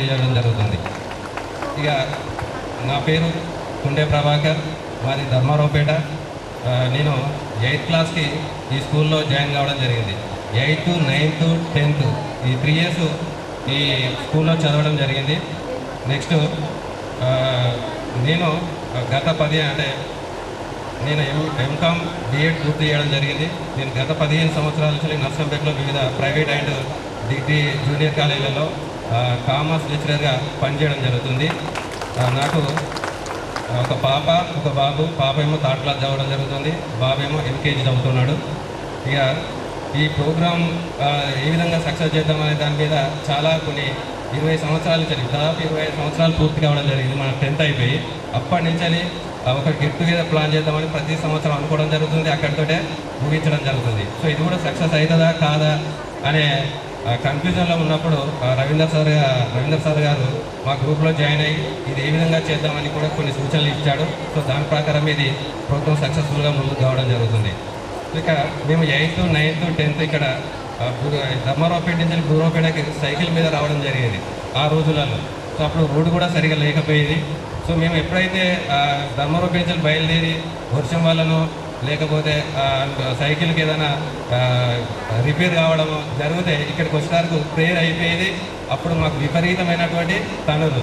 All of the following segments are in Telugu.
తెలియజేయడం జరుగుతుంది. ఇక నా పేరు కుండే ప్రభాకర్, మాది ధర్మారావుపేట. నేను 8th క్లాస్కి ఈ స్కూల్లో జాయిన్ కావడం జరిగింది. 8th, 9th, 10th ఈ 3 years ఈ స్కూల్లో చదవడం జరిగింది. నెక్స్ట్ నేను గత 10 అంటే నేను ఎంకామ్ బీఎడ్ పూర్తి చేయడం జరిగింది. నేను గత 15 సంవత్సరాల నుంచి నర్సంపేటలో వివిధ ప్రైవేట్ అండ్ డిగ్రీ జూనియర్ కాలేజీలలో కామర్స్ లెక్చరర్గా పనిచేయడం జరుగుతుంది. నాకు ఒక పాప, ఒక బాబు. పాప ఏమో 3rd క్లాస్ చదవడం జరుగుతుంది, బాబు ఏమో LKG చదువుతున్నాడు. ఇక ఈ ప్రోగ్రాం ఏ విధంగా సక్సెస్ చేద్దామనే దాని మీద చాలా కొన్ని 20 సంవత్సరాల నుంచి, దాదాపు 25 సంవత్సరాలు పూర్తి కావడం జరిగింది. మన 10th అయిపోయి అప్పటి నుంచి ఒక గెట్ టుగెదర్ ప్లాన్ చేద్దామని ప్రతి సంవత్సరం అనుకోవడం జరుగుతుంది, అక్కడితోటే ముగించడం జరుగుతుంది. సో ఇది కూడా సక్సెస్ అవుతుందా కాదా అనే కన్ఫ్యూజన్లో ఉన్నప్పుడు రవీందర్ సార్ గారు మా గ్రూప్లో జాయిన్ అయ్యి ఇది ఏ విధంగా చేద్దామని కూడా కొన్ని సూచనలు ఇచ్చాడు. సో దాని ప్రకారం ఇది ప్రోగ్రామ్ సక్సెస్ఫుల్గా ముందుకు కావడం జరుగుతుంది. ఇక మేము 8th, 9th, 10th ఇక్కడ ధర్మారావుపేట నుంచి గురువాపేటకి సైకిల్ మీద రావడం జరిగేది ఆ రోజులలో. సో అప్పుడు రోడ్డు కూడా సరిగా లేకపోయేది. సో మేము ఎప్పుడైతే ధర్మారావుపేట నుంచి బయలుదేరి వర్షం వల్లనో లేకపోతే సైకిల్కి ఏదైనా రిపేర్ కావడము జరిగితే ఇక్కడికి వచ్చేసరికి ప్రేయర్ అయిపోయేది. అప్పుడు మాకు విపరీతమైనటువంటి తనులు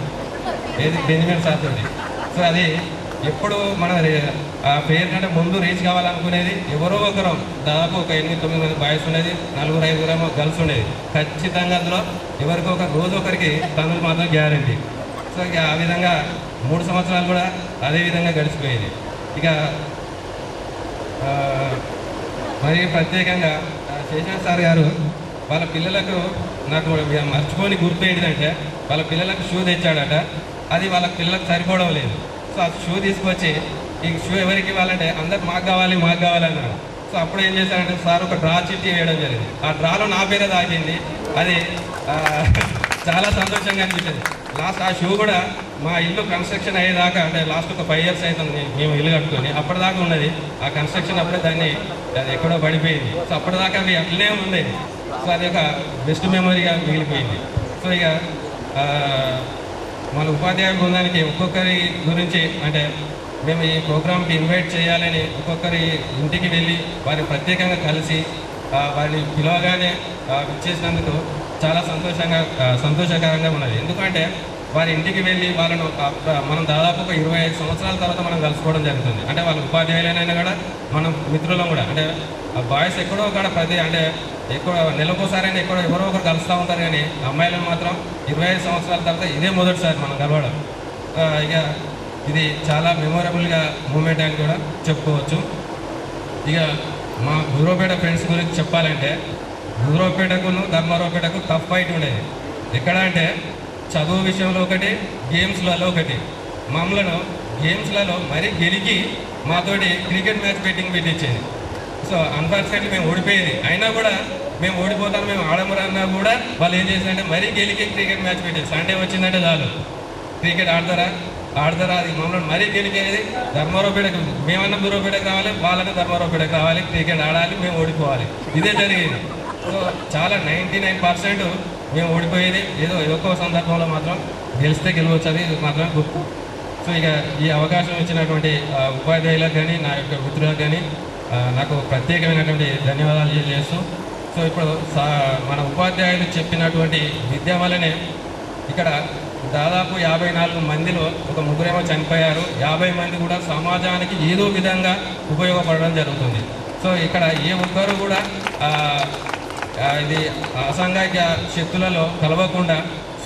ఏది బెంజమిన్ సార్ తోటి. సో అది ఎప్పుడు మన ఆ ప్రేయర్ కంటే ముందు రీచ్ కావాలనుకునేది ఎవరో ఒకరు, దాదాపు ఒక 8-9 మంది బాయ్స్ ఉండేది, 4-5 గర్ల్స్ ఉండేది. ఖచ్చితంగా అందులో ఎవరికో ఒక రోజు ఒకరికి తనులు మాత్రం గ్యారంటీ. సో ఇక ఆ విధంగా 3 సంవత్సరాలు కూడా అదే విధంగా గడిచిపోయేది. ఇక మరి ప్రత్యేకంగా శేషన్ సార్ గారు వాళ్ళ పిల్లలకు, నాకు మర్చిపోని గుర్తు ఏంటిదంటే వాళ్ళ పిల్లలకు షూ తెచ్చాడట. అది వాళ్ళ పిల్లలకు సరిపోవడం లేదు. సో ఆ షూ తీసుకొచ్చి ఈ షూ ఎవరికి ఇవ్వాలంటే అందరు మాకు కావాలి అన్నాడు. సో అప్పుడు ఏం చేశారంటే సార్ ఒక డ్రా చిట్టి వేయడం జరిగింది. ఆ డ్రాలో నా పేరే దాకింది. అది చాలా సంతోషంగా అనిపించింది. లాస్ట్ ఆ షూ కూడా మా ఇల్లు కన్స్ట్రక్షన్ అయ్యేదాకా, అంటే లాస్ట్ ఒక 5 years అవుతుంది మేము ఇల్లు కట్టుకొని, అప్పటిదాకా ఉన్నది. ఆ కన్స్ట్రక్షన్ అప్పుడే అది ఎక్కడో పడిపోయింది. సో అప్పటిదాకా అవి అట్లనే ఉండేది. సో అది ఒక బెస్ట్ మెమరీగా మిగిలిపోయింది. సో ఇక మన ఉపాధ్యాయ బృందానికి ఒక్కొక్కరి గురించి, అంటే మేము ఈ ప్రోగ్రామ్కి ఇన్వైట్ చేయాలని ఒక్కొక్కరి ఇంటికి వెళ్ళి వారిని ప్రత్యేకంగా కలిసి వారిని పిలవగానే ఇచ్చేసినందుకు చాలా సంతోషకరంగా ఉన్నది. ఎందుకంటే వారి ఇంటికి వెళ్ళి వాళ్ళను మనం దాదాపు ఒక 25 సంవత్సరాల తర్వాత మనం కలుసుకోవడం జరుగుతుంది. అంటే వాళ్ళ ఉపాధ్యాయులైనా కూడా మనం మిత్రులం కూడా, అంటే బాయ్స్ ఎక్కడో కూడా అంటే ఎక్కువ నెలకోసారైనా ఎవరో ఒకరు కలుస్తూ ఉంటారు. కానీ అమ్మాయిలను మాత్రం 25 సంవత్సరాల తర్వాత ఇదే మొదటిసారి మనం కలవడం. ఇక ఇది చాలా మెమొరబుల్గా మూమెంట్ అని కూడా చెప్పుకోవచ్చు. ఇక మా గురువాపేట ఫ్రెండ్స్ గురించి చెప్పాలంటే, గురువాపేటకును ధర్మారావుపేటకు టఫ్ ఫైట్ ఉండేది. ఎక్కడ అంటే చదువు విషయంలో ఒకటి, గేమ్స్లలో ఒకటి. మమ్మలను గేమ్స్లలో మరీ గెలికి మాతోటి క్రికెట్ మ్యాచ్ పెట్టించేది. సో అన్ఫార్చునేట్లీ మేము ఓడిపోయేది. అయినా కూడా మేము ఓడిపోతాం, మేము ఆడమరన్నా కూడా వాళ్ళు ఏం చేశారంటే మరీ గెలికి క్రికెట్ మ్యాచ్ పెట్టేది. సండే వచ్చిందంటే చాలు క్రికెట్ ఆడతారా అది మమ్మల్ని మరీ గెలికేది. ధర్మారావుపేటకు మేమన్నా గురువాపేటకు రావాలి, వాళ్ళన్నా ధర్మారావుపేటకు రావాలి, క్రికెట్ ఆడాలి, మేము ఓడిపోవాలి. ఇదే జరిగేది. సో చాలా 99% మేము ఓడిపోయేది. ఏదో ఒక్కో సందర్భంలో మాత్రం గెలిస్తే గెలవచ్చు, అది మాత్రం గుర్తు. సో ఇక ఈ అవకాశం ఇచ్చినటువంటి ఉపాధ్యాయులకు కానీ నా యొక్క మిత్రులకు కానీ నాకు ప్రత్యేకమైనటువంటి ధన్యవాదాలు తెలియజేస్తూ, సో ఇప్పుడు మన ఉపాధ్యాయులు చెప్పినటువంటి విద్య వల్లనే ఇక్కడ దాదాపు 54 మందిలో ఒక 3 చనిపోయారు. 50 మంది కూడా సమాజానికి ఏదో విధంగా ఉపయోగపడడం జరుగుతుంది. సో ఇక్కడ ఏ ఒక్కరు కూడా ఇది అసాంఘిక శక్తులలో కలవకుండా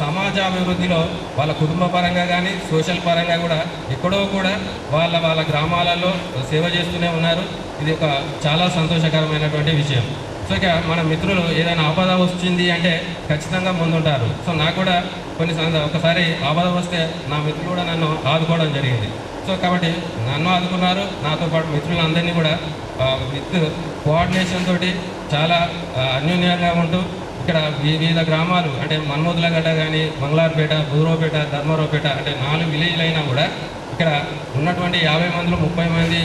సమాజాభివృద్ధిలో వాళ్ళ కుటుంబ పరంగా కానీ సోషల్ పరంగా కూడా ఎక్కడో కూడా వాళ్ళ గ్రామాలలో సేవ చేస్తూనే ఉన్నారు. ఇది ఒక చాలా సంతోషకరమైనటువంటి విషయం. సో ఇక మన మిత్రులు ఏదైనా ఆపద వచ్చింది అంటే ఖచ్చితంగా ముందుంటారు. సో నాకు కూడా ఒకసారి ఆపద వస్తే నా మిత్రులు కూడా నన్ను ఆదుకోవడం జరిగింది. సో కాబట్టి నన్ను ఆదుకున్నారు, నాతో పాటు మిత్రులందరినీ కూడా విత్ కోఆర్డినేషన్ తోటి చాలా అన్యోన్యంగా ఉంటూ ఇక్కడ వివిధ గ్రామాలు అంటే మన్మోదులగడ్డ కానీ, మంగళారుపేట, బూరోపేట, ధర్మారావుపేట అంటే 4 విలేజ్లు అయినా కూడా ఇక్కడ ఉన్నటువంటి 50 మందిలో 30 మంది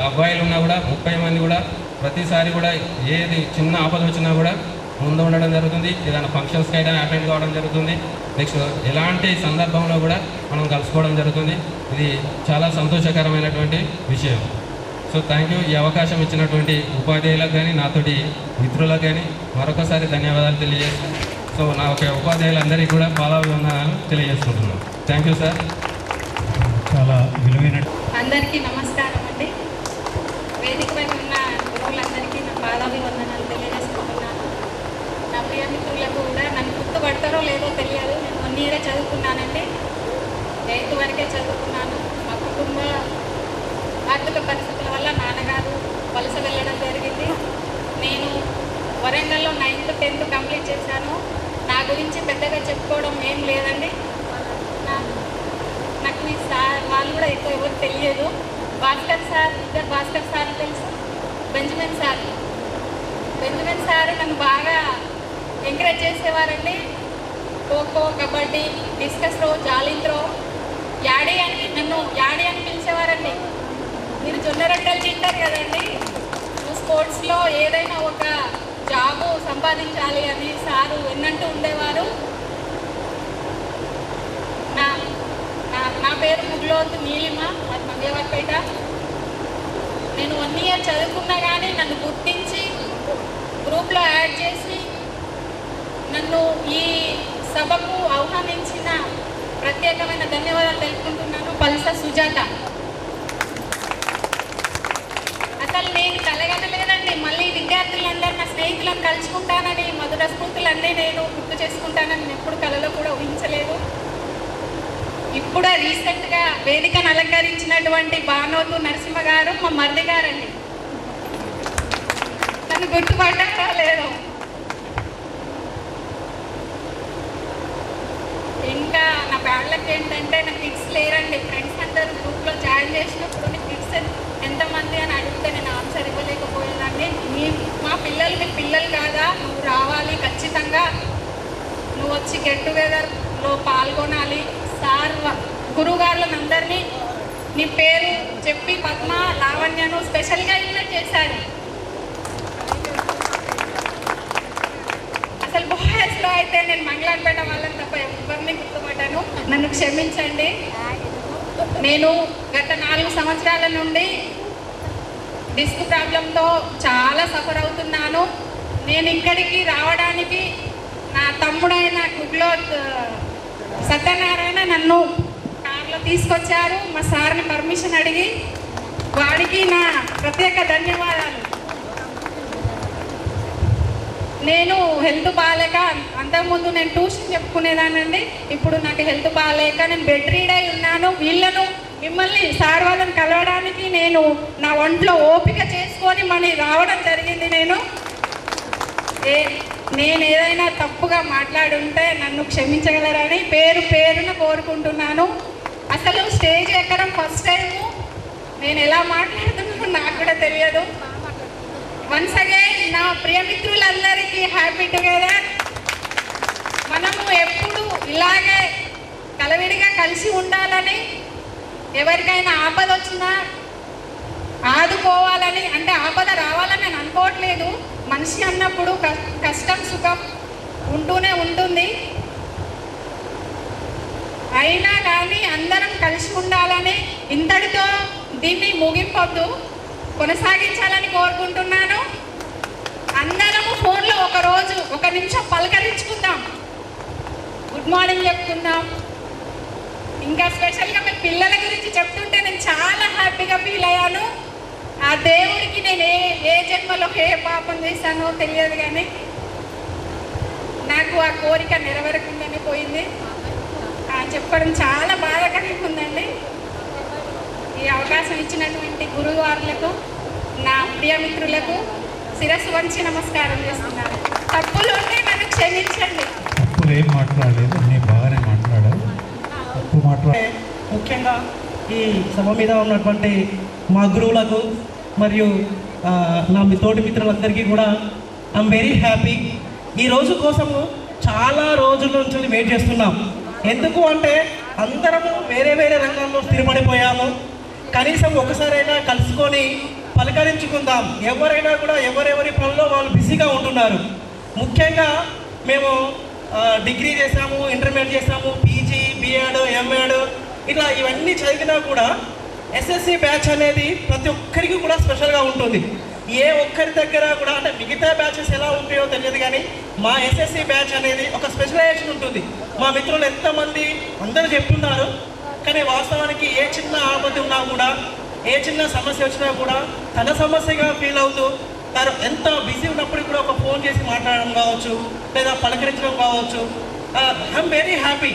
అబ్బాయిలు ఉన్నా కూడా 30 మంది కూడా ప్రతిసారి కూడా ఏది చిన్న ఆపద వచ్చినా కూడా ముందు ఉండడం జరుగుతుంది, ఏదైనా ఫంక్షన్స్కి అయితే అటెండ్ కావడం జరుగుతుంది. నెక్స్ట్ ఎలాంటి సందర్భంలో కూడా మనం కలుసుకోవడం జరుగుతుంది. ఇది చాలా సంతోషకరమైనటువంటి విషయం. So thank you. ఈ అవకాశం ఇచ్చినటువంటి ఉపాధ్యాయులకు కానీ నాతోటి మిత్రులకు కానీ మరొకసారి ధన్యవాదాలు తెలియజేస్తాను. సో నా ఒక ఉపాధ్యాయులందరికీ కూడా పాదాభివందనాలు తెలియజేసుకుంటున్నాను. Thank you sir. చాలా విలువైన అందరికీ నమస్కారం అండి. వేదికపై ఉన్న గురువులందరికీ నా పాదాభివందనాలు తెలియజేసుకుంటున్నాను. నా ప్రియ మిత్రులకు కూడా నన్ను గుర్తుపడతారో లేదో తెలియదు. నేను 1 ఇయరే చదువుకున్నానండి. 8th వరకే చదువుకున్నాను. మా కుటుంబ ఆర్థిక పరిస్థితుల వల్ల నాన్నగారు వలస వెళ్ళడం జరిగింది. నేను వరంగల్లో 9th 10th కంప్లీట్ చేశాను. నా గురించి పెద్దగా చెప్పుకోవడం ఏం లేదండి. నాకు ఈ సార్ వాళ్ళు కూడా ఎక్కువ ఎవరు తెలియదు. భాస్కర్ సార్, ఇద్దరు భాస్కర్ సార్ తెలుసు, బెంజమిన్ సార్ నన్ను బాగా ఎంకరేజ్ చేసేవారండి. Kho kho, kabaddi, discus throw, javelin throw, నన్ను యాడీ అని పిలిచేవారండి. మీరు జొన్న రొట్టెలు తింటారు కదండి, నువ్వు స్పోర్ట్స్లో ఏదైనా ఒక జాబు సంపాదించాలి అని సారు ఎన్నంటూ ఉండేవారు. నా పేరు ముగ్లోతు నీలిమ, అది మంగళవారపేట. నేను 1 ఇయర్ చదువుకున్నా కానీ నన్ను గుర్తించి గ్రూప్లో యాడ్ చేసి నన్ను ఈ సభకు ఆహ్వానించిన ప్రత్యేకమైన ధన్యవాదాలు తెలుపుకుంటున్నాను. పల్స సుజాత. అసలు నేను కలగనలేదండి. మళ్ళీ విద్యార్థులందరూ నా స్నేహితులను కలుసుకుంటానని, మధుర స్ఫూర్తులన్నీ నేను గుర్తు చేసుకుంటానని నేను ఎప్పుడు కలలో కూడా ఊహించలేదు. ఇప్పుడు రీసెంట్గా వేదికను అలంకరించినటువంటి బానోతు నరసింహ గారు మా మరిది గారండి. నన్ను గుర్తుపడ్డారా లేదు. ఇంకా నా బ్యాడ్లకి ఏంటంటే నాకు కిడ్స్ లేరండి. ఫ్రెండ్స్ అందరూ గ్రూప్లో జాయిన్ చేసినప్పుడు నీ కిడ్స్ ఎంతమంది అని అడిగితే నేను ఆన్సర్ ఇవ్వలేకపోయేదాన్ని. మా పిల్లలు మీ పిల్లలు కాదా, నువ్వు రావాలి ఖచ్చితంగా, నువ్వు వచ్చి గెట్ టుగెదర్లో పాల్గొనాలి. సార్ గురువుగారులను అందరినీ నీ పేరు చెప్పి పద్మ, లావణ్యను స్పెషల్గా ఇన్వైట్ చేశారు. అసలు బాయ్స్లో అయితే నేను మంగళారపేట వాళ్ళని తప్ప ఎవరిని గుర్తుపడ్డాను. నన్ను క్షమించండి. నేను గత 4 సంవత్సరాల నుండి డిస్క్ ప్రాబ్లంతో చాలా సఫర్ అవుతున్నాను. నేను ఇక్కడికి రావడానికి నా తమ్ముడైన కుగ్లోత్ సత్యనారాయణ నన్ను కార్లో తీసుకొచ్చారు. మా సార్ని పర్మిషన్ అడిగి, వాడికి నా ప్రత్యేక ధన్యవాదాలు. నేను హెల్త్ బాగాలేక, అంతకుముందు నేను ట్యూషన్ చెప్పుకునేదానండి. ఇప్పుడు నాకు హెల్త్ బాగాలేక నేను బెడ్ రీడ్ అయి ఉన్నాను. మిమ్మల్ని సార్ వాళ్ళని కలవడానికి నేను నా ఒంట్లో ఓపిక చేసుకొని మళ్ళీ రావడం జరిగింది. నేను ఏదైనా తప్పుగా మాట్లాడుంటే నన్ను క్షమించగలరని పేరున కోరుకుంటున్నాను. అసలు స్టేజ్ ఎక్కడం ఫస్ట్ టైము. నేను ఎలా మాట్లాడుతున్నానో నాకు కూడా తెలియదు. వన్స్ అగైన్ నా ప్రియమిత్రులందరికీ హ్యాపీ టుగెదర్. మనము ఎప్పుడు ఇలాగే కలవిడిగా కలిసి ఉండాలని, ఎవరికైనా ఆపద వచ్చినా ఆదుకోవాలని, అంటే ఆపద రావాలని నేను అనుకోవట్లేదు. మనిషి అన్నప్పుడు కష్టం సుఖం ఉంటూనే ఉంటుంది. అయినా కానీ అందరం కలిసి ఉండాలని, ఇంతటితో దీన్ని ముగింపొద్దు, కొనసాగించాలని కోరుకుంటున్నాను. అందరము ఫోన్లో ఒకరోజు 1 నిమిషం పలకరించుకుందాం, గుడ్ మార్నింగ్ చెప్పుకుందాం. ఇంకా స్పెషల్గా మీ పిల్లల గురించి చెప్తుంటే నేను చాలా హ్యాపీగా ఫీల్ అయ్యాను. ఆ దేవుడికి నేను ఏ జన్మలో ఏ పాపం చేశానో తెలియదు, కానీ నాకు ఆ కోరిక నెరవేరకుండానే పోయింది. చెప్పడం చాలా బాధాకరంగా ఉందండి. ఈ అవకాశం ఇచ్చినటువంటి గురువారులకు, నా ప్రియమిత్రులకు శిరస్సు వంచి నమస్కారం చేస్తున్నాను. తప్పులు ఉంటే నన్ను క్షమించండి. తప్పులు ఏం మాట్లాడలేదు, అన్నీ బాగానే మాట్లాడారు. తప్పు ముఖ్యంగా ఈ సభ మీద ఉన్నటువంటి మా గురువులకు మరియు నా తోటి మిత్రులందరికీ కూడా ఐఎమ్ వెరీ హ్యాపీ. ఈ రోజు కోసము చాలా రోజుల నుంచి వెయిట్ చేస్తున్నాం. ఎందుకు అంటే అందరము వేరే వేరే రంగాల్లో స్థిరపడిపోయాము. కనీసం ఒకసారైనా కలుసుకొని పలకరించుకుందాం. ఎవరైనా కూడా ఎవరెవరి పనుల్లో వాళ్ళు బిజీగా ఉంటున్నారు. ముఖ్యంగా మేము డిగ్రీ చేసాము, ఇంటర్మీడియట్ చేసాము, పీజీ, బిఎడ్, ఎంఎడ్ ఇట్లా ఇవన్నీ చదివినా కూడా ఎస్ఎస్సి బ్యాచ్ అనేది ప్రతి ఒక్కరికి కూడా స్పెషల్గా ఉంటుంది. ఏ ఒక్కరి దగ్గర కూడా అంటే మిగతా బ్యాచెస్ ఎలా ఉంటాయో తెలియదు కానీ మా ఎస్ఎస్సి బ్యాచ్ అనేది ఒక స్పెషలైజేషన్ ఉంటుంది. మా మిత్రులు ఎంతమంది అందరూ చెప్తున్నారు, కానీ వాస్తవానికి ఏ చిన్న ఆపద ఉన్నా కూడా, ఏ చిన్న సమస్య వచ్చినా కూడా తన సమస్యగా ఫీల్ అవుతూ తను ఎంత బిజీ ఉన్నప్పటికీ కూడా ఒక ఫోన్ చేసి మాట్లాడడం కావచ్చు, లేదా పలకరించడం కావచ్చు. I'm very happy.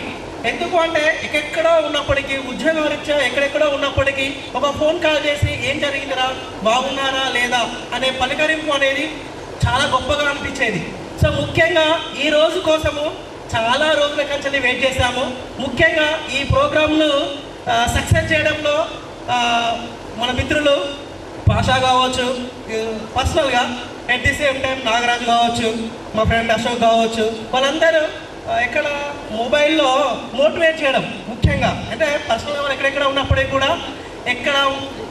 ఎందుకు అంటే ఎక్కడెక్కడో ఉన్నప్పటికీ, ఉద్యోగరీత్యా ఎక్కడెక్కడో ఉన్నప్పటికీ ఒక ఫోన్ కాల్ చేసి ఏం జరిగిందిరా, బాగున్నారా లేదా అనే పలకరింపు అనేది చాలా గొప్పగా అనిపించేది. సో ముఖ్యంగా ఈ రోజు కోసము చాలా రోజుల కంచెల్లి వెయిట్ చేశాము. ముఖ్యంగా ఈ ప్రోగ్రామ్ను సక్సెస్ చేయడంలో మన మిత్రులు భాష కావచ్చు, పర్సనల్గా at the same time Nagaraju కావచ్చు, మా ఫ్రెండ్ అశోక్ కావచ్చు, వాళ్ళందరూ ఎక్కడ మొబైల్లో మోటివేట్ చేయడం. ముఖ్యంగా అంటే పర్సనల్గా వాళ్ళు ఎక్కడెక్కడ ఉన్నప్పటికీ కూడా ఎక్కడ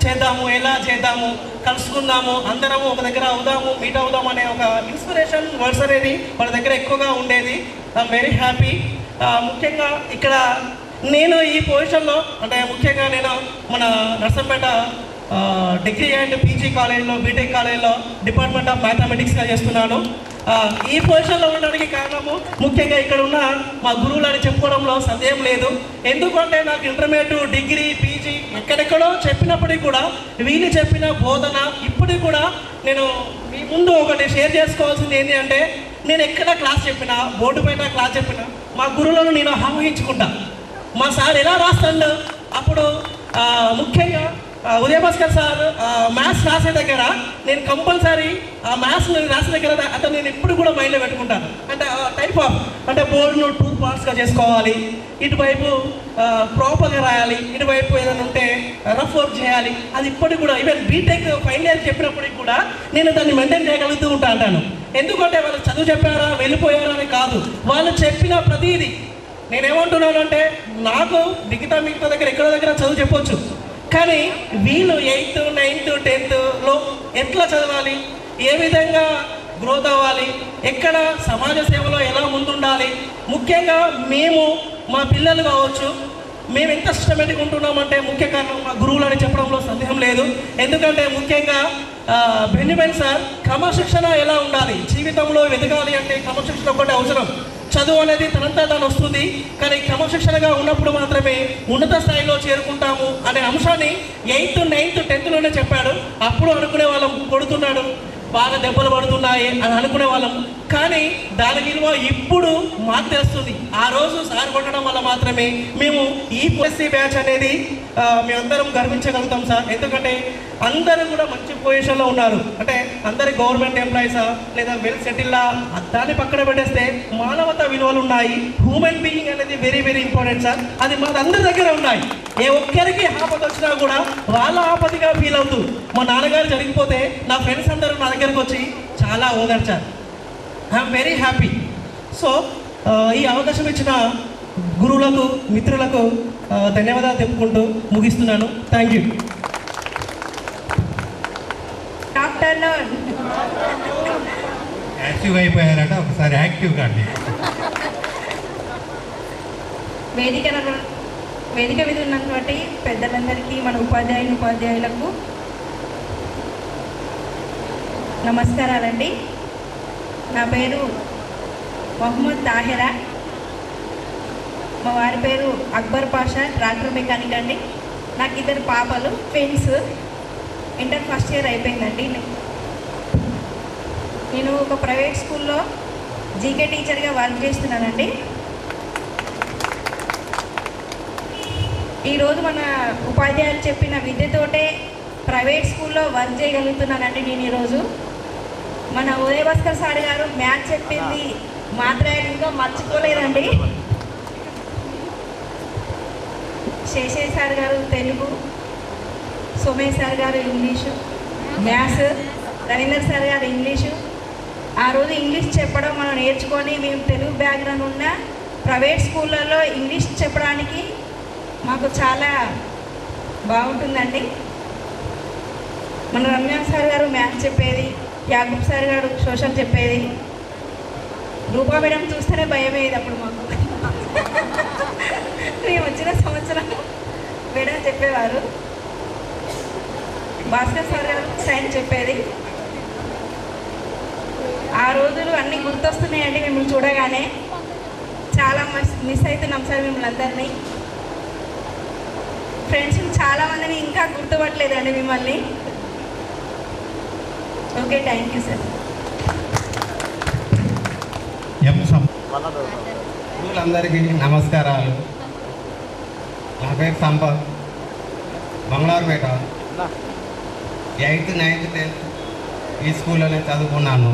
చేద్దాము, ఎలా చేద్దాము, కలుసుకుందాము, అందరము ఒక దగ్గర అవుదాము, మీట్ అవుదాము అనే ఒక ఇన్స్పిరేషన్ వర్డ్స్ అనేది వాళ్ళ దగ్గర ఎక్కువగా ఉండేది. I'm very happy. ముఖ్యంగా ఇక్కడ నేను ఈ పొజిషన్లో అంటే ముఖ్యంగా నేను మన నర్సంపేట డిగ్రీ అండ్ పీజీ కాలేజ్లో, బీటెక్ కాలేజ్లో డిపార్ట్మెంట్ ఆఫ్ మ్యాథమెటిక్స్గా చేస్తున్నాను. ఈ పొజిషన్లో ఉండడానికి కారణము ముఖ్యంగా ఇక్కడ ఉన్న మా గురువులు అని చెప్పుకోవడంలో సందేహం లేదు. ఎందుకంటే నాకు ఇంటర్మీడియట్, డిగ్రీ, పీజీ ఎక్కడెక్కడో చెప్పినప్పటికీ కూడా వీళ్ళు చెప్పిన బోధన ఇప్పటికి కూడా నేను మీ ముందు ఒకటి షేర్ చేసుకోవాల్సింది ఏంటి అంటే, నేను ఎక్కడ క్లాస్ చెప్పినా, బోర్డు పైన క్లాస్ చెప్పినా మా గురువులను నేను ఆహ్వానించుకుంటా. మా సార్ ఎలా రాస్తాడు అప్పుడు ముఖ్యంగా ఉదయ భాస్కర్ సార్ మ్యాథ్స్ రాసే దగ్గర నేను కంపల్సరీ ఆ మ్యాథ్స్ రాసే దగ్గర అతను నేను ఎప్పుడు కూడా మైండ్లో పెట్టుకుంటాను. అంటే టైప్ ఆఫ్ అంటే బోర్డును 2 పార్ట్స్గా చేసుకోవాలి, ఇటువైపు ప్రాపర్గా రాయాలి, ఇటువైపు ఏదైనా ఉంటే రఫ్ వర్క్ చేయాలి. అది ఇప్పటికి కూడా ఈవెన్ బీటెక్ ఫైనల్ ఇయర్ చెప్పినప్పటికి కూడా నేను దాన్ని మెయింటైన్ చేయగలుగుతూ అంటాను. ఎందుకంటే వాళ్ళు చదువు చెప్పారా, వెళ్ళిపోయారా అని కాదు, వాళ్ళు చెప్పిన ప్రతిదీ నేనేమంటున్నాను అంటే, నాకు మిగతా దగ్గర ఎక్కడో దగ్గర చదువు చెప్పొచ్చు, కానీ వీళ్ళు 8th, 9th, 10thలో ఎట్లా చదవాలి, ఏ విధంగా గ్రోత్ అవ్వాలి, ఎక్కడ సమాజ సేవలో ఎలా ముందుండాలి, ముఖ్యంగా మేము మా పిల్లలు కావచ్చు మేము ఎంత సిస్టమేటిక్గా ఉంటున్నామంటే ముఖ్య కారణం మా గురువులు అని చెప్పడంలో సందేహం లేదు. ఎందుకంటే ముఖ్యంగా బెంజమిన్ సార్ క్రమశిక్షణ ఎలా ఉండాలి, జీవితంలో ఎదగాలి అంటే క్రమశిక్షణ ఒకటి అవసరం. చదువు అనేది తనంతా తాను వస్తుంది, కానీ క్రమశిక్షణగా ఉన్నప్పుడు మాత్రమే ఉన్నత స్థాయిలో చేరుకుంటాము అనే అంశాన్ని 8th, 9th, 10thలోనే చెప్పాడు. అప్పుడు అనుకునే వాళ్ళం కొడుతున్నాడు, బాగా దెబ్బలు పడుతున్నాయి అని అనుకునే వాళ్ళం, కానీ దాని విలువ ఇప్పుడు మాకు తెలుస్తుంది. ఆ రోజు సార్ కొట్టడం వల్ల మాత్రమే మేము ఈ ఎస్ఎస్సి బ్యాచ్ అనేది మేమందరం గర్వించగలుగుతాం సార్. ఎందుకంటే అందరూ కూడా మంచి పొజిషన్లో ఉన్నారు. అంటే అందరి గవర్నమెంట్ ఎంప్లాయీసా లేదా వెల్ సెటిల్లా దాన్ని పక్కన పెట్టేస్తే మానవతా విలువలు ఉన్నాయి. హ్యూమన్ బీయింగ్ అనేది వెరీ వెరీ ఇంపార్టెంట్ సార్. అది మన అందరి దగ్గర ఉన్నాయి. ఏ ఒక్కరికి ఆపద వచ్చినా కూడా వాళ్ళ ఆపదగా ఫీల్ అవుతూ, మా నాన్నగారు జరిగిపోతే నా ఫ్రెండ్స్ అందరూ నా దగ్గరకు వచ్చి చాలా ఓదార్చారు. I'm very happy. సో ఈ అవకాశం ఇచ్చిన గురువులకు, మిత్రులకు ధన్యవాదాలు చెప్పుకుంటూ ముగిస్తున్నాను. Thank you. ఆఫ్టర్నూన్ యాక్టివ్ అయిపోయారట, ఒకసారి యాక్టివ్గా అండి. వేదిక మీద ఉన్నటువంటి పెద్దలందరికీ, మన ఉపాధ్యాయులకు నమస్కారాలండి. నా పేరు మొహమ్మద్ తాహిరా, మా వారి పేరు అక్బర్ పాషా, ట్రాక్టర్ మెకానిక్ అండి. నాకు 2 పాపలు, ట్విన్స్. ఇంటర్ ఫస్ట్ ఇయర్ అయిపోయిందండి. నేను ఒక ప్రైవేట్ స్కూల్లో జీకే టీచర్గా వర్క్ చేస్తున్నానండి. ఈరోజు మన ఉపాధ్యాయులు చెప్పిన విద్యతోటే ప్రైవేట్ స్కూల్లో వర్క్ చేయగలుగుతున్నానండి. నేను ఈరోజు మన ఉదయ భాస్కర్ సార్ గారు మ్యాథ్స్ చెప్పింది మాత్రం ఇంకా మర్చిపోలేదండి. శేషయ్య సార్ గారు తెలుగు, సోమేష్ సార్ గారు ఇంగ్లీషు, మ్యాథ్స్, రవీందర్ సార్ గారు ఇంగ్లీషు. ఆ రోజు ఇంగ్లీష్ చెప్పడం మనం నేర్చుకొని, మేము తెలుగు బ్యాక్గ్రౌండ్ ఉన్న ప్రైవేట్ స్కూళ్ళల్లో ఇంగ్లీష్ చెప్పడానికి మాకు చాలా బాగుంటుందండి. మన రమ్యాన్ సార్ గారు మ్యాథ్స్ చెప్పేది, యాకూబ్ సార్ గారు సోషల్ చెప్పేది. రూపా మేడం చూస్తేనే భయమేది అప్పుడు మాకు. మేము వచ్చిన సంవత్సరం మేడం చెప్పేవారు, భాస్కర్ సార్ గారు సైన్ చెప్పేది. ఆ రోజులు అన్నీ గుర్తొస్తున్నాయండి మిమ్మల్ని చూడగానే. చాలా మిస్ అవుతున్నాం సార్ మిమ్మల్ని అందరినీ. ఫ్రెండ్స్ చాలామందిని ఇంకా గుర్తుపట్టలేదండి మిమ్మల్ని. Okay, thank you sir. అందరికీ నమస్కారాలు. నా పేరు సంపత్, బంగ్లారుపేట. 8th, 9th, 10th ఈ స్కూల్లోనే చదువుకున్నాను.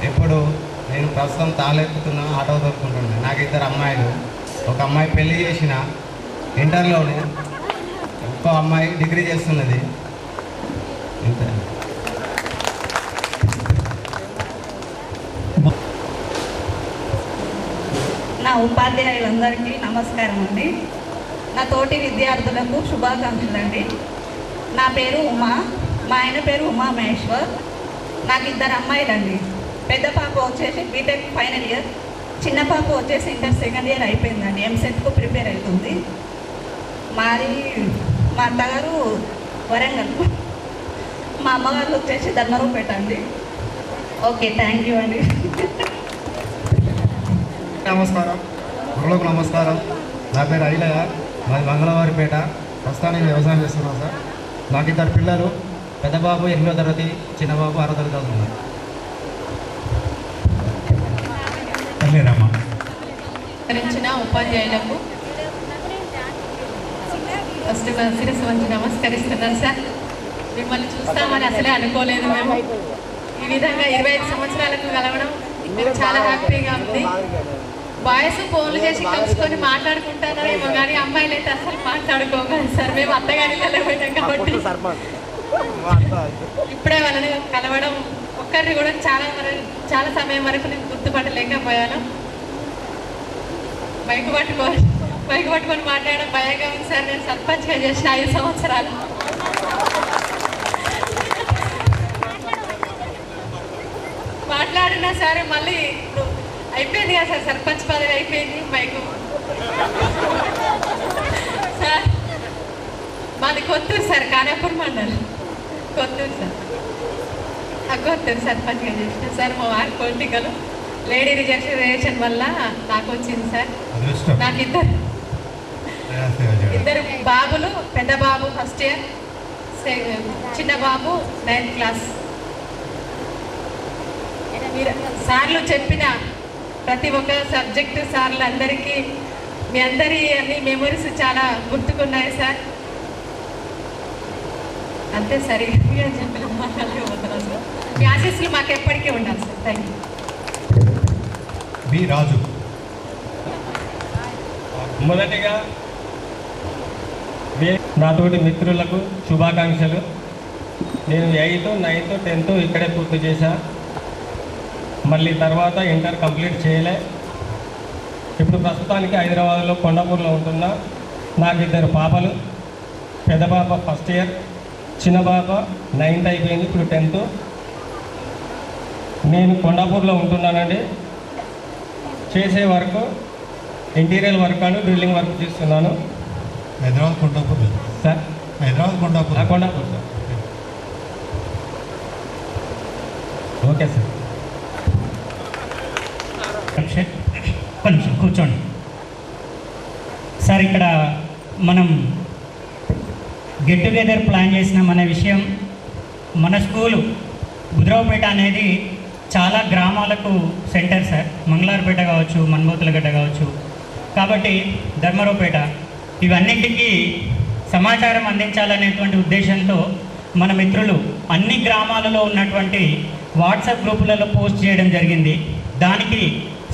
ఇప్పుడు నేను ప్రస్తుతం తాళెక్కుతున్నా, ఆటో దొరుకుంటున్నాను. నాకు 2 అమ్మాయిలు. ఒక అమ్మాయి పెళ్లి చేసిన, ఇంటర్లోనే. ఇంకో అమ్మాయి డిగ్రీ చేస్తున్నది. ఇంతే. నా ఉపాధ్యాయులందరికీ నమస్కారం అండి. నా తోటి విద్యార్థులకు శుభాకాంక్షలు అండి. నా పేరు ఉమా, మా ఆయన పేరు ఉమా మహేశ్వర్. నాకు 2 అమ్మాయిలండి. పెద్ద పాప వచ్చేసి బీటెక్ ఫైనల్ ఇయర్, చిన్న పాప వచ్చేసి ఇంటర్ సెకండ్ ఇయర్ అయిపోయిందండి. ఎంసెట్కు ప్రిపేర్ అవుతుంది. మా అత్తగారు వరంగల్, మా అమ్మగారు వచ్చేసి ధర్మరావుపేట అండి. ఓకే, థ్యాంక్ యూ అండి. నమస్కారం, గురువులకు నమస్కారం. నా పేరు ఐలయ్య, మాది మంగళవారిపేట. ప్రస్తుతానికి వ్యవసాయం చేస్తున్నాను సార్. నాకు 2 పిల్లలు. పెద్ద బాబు 8వ తరగతి, చిన్న బాబు 6వ తరగతి చదువుతున్నారు. ధరించిన ఉపాధ్యాయులకు ఫస్ట్ శిరస్సు వంచి నమస్కరిస్తున్నాను సార్. మిమ్మల్ని చూస్తామని అసలే అనుకోలేదు మేము. ఈ విధంగా 25 సంవత్సరాలకు కలవడం మీకు చాలా హ్యాపీగా ఉంది. బాయ్స్ ఫోన్లు చేసి కలుసుకొని మాట్లాడుకుంటారేమో కానీ అమ్మాయిలు అయితే అసలు మాట్లాడుకోగలరు సార్. మేము అత్తగారిలో పోయినాం కాబట్టి ఇప్పుడే వాళ్ళని కలవడం, ఒక్కరిని కూడా చాలా సమయం వరకు నేను గుర్తుపట్టలేకపోయాను. బైక్ పట్టుకొని మాట్లాడడం భయంగా ఉంది సార్. నేను సర్పంచ్గా చేసిన 5 సంవత్సరాలు. మాట్లాడినా సరే మళ్ళీ ఇప్పుడు అయిపోయింది కదా సార్, సర్పంచ్ పదవి అయిపోయింది. బైకు సార్ మాది కొత్తూరు సార్, కానాపూర్ మండలం కొత్తూరు సార్. కొత్తూరు సర్పంచ్గా చేసిన సార్. మా వారి పొలిటికల్ లేడీ రిజర్వేషన్ వల్ల నాకు వచ్చింది సార్. నాకు 2 బాబులు. పెద్ద బాబు ఫస్ట్ ఇయర్, చిన్న బాబు 9th క్లాస్. మీరు సార్లు చెప్పిన ప్రతి ఒక్క సబ్జెక్టు సార్లు అందరికీ మీ అందరి అన్ని మెమరీస్ చాలా గుర్తుకున్నాయి సార్. అంతే సరిగ్గా చెప్పిన మాట్లాడకపోతున్నాను సార్. మీ ఆశీస్సులు మాకు ఎప్పటికీ ఉండాలి సార్. Thank you. బి రాజు. మొదటిగా నాతోటి మిత్రులకు శుభాకాంక్షలు. నేను 8th, 9th, 10th ఇక్కడే పూర్తి చేశా. మళ్ళీ తర్వాత ఇంటర్ కంప్లీట్ చేయలే. ఇప్పుడు ప్రస్తుతానికి హైదరాబాద్లో కొండాపూర్లో ఉంటున్నా. నాకు 2 పాపలు. పెద్ద పాప ఫస్ట్ ఇయర్, చిన్న పాప 9th అయిపోయింది, ఇప్పుడు 10th. నేను కొండాపూర్లో ఉంటున్నానండి. చేసే వర్క్ ఇంటీరియర్ వర్క్ అని డ్రిల్లింగ్ వర్క్ చేస్తున్నాను. Hyderabad Kondapur sir. Hyderabad Kondapur. Kondapur sir. Okay sir. కొంచెం కూర్చోండి సార్. ఇక్కడ మనం గెట్ టుగెదర్ ప్లాన్ చేసిన మన విషయం, మన స్కూలు బుద్రావుపేట అనేది చాలా గ్రామాలకు సెంటర్ సార్. మంగళారుపేట కావచ్చు, మన్మోతులగడ్డ కావచ్చు, కాబట్టి ధర్మరావుపేట, ఇవన్నింటికీ సమాచారం అందించాలనేటువంటి ఉద్దేశంతో మన మిత్రులు అన్ని గ్రామాలలో ఉన్నటువంటి వాట్సాప్ గ్రూపులలో పోస్ట్ చేయడం జరిగింది. దానికి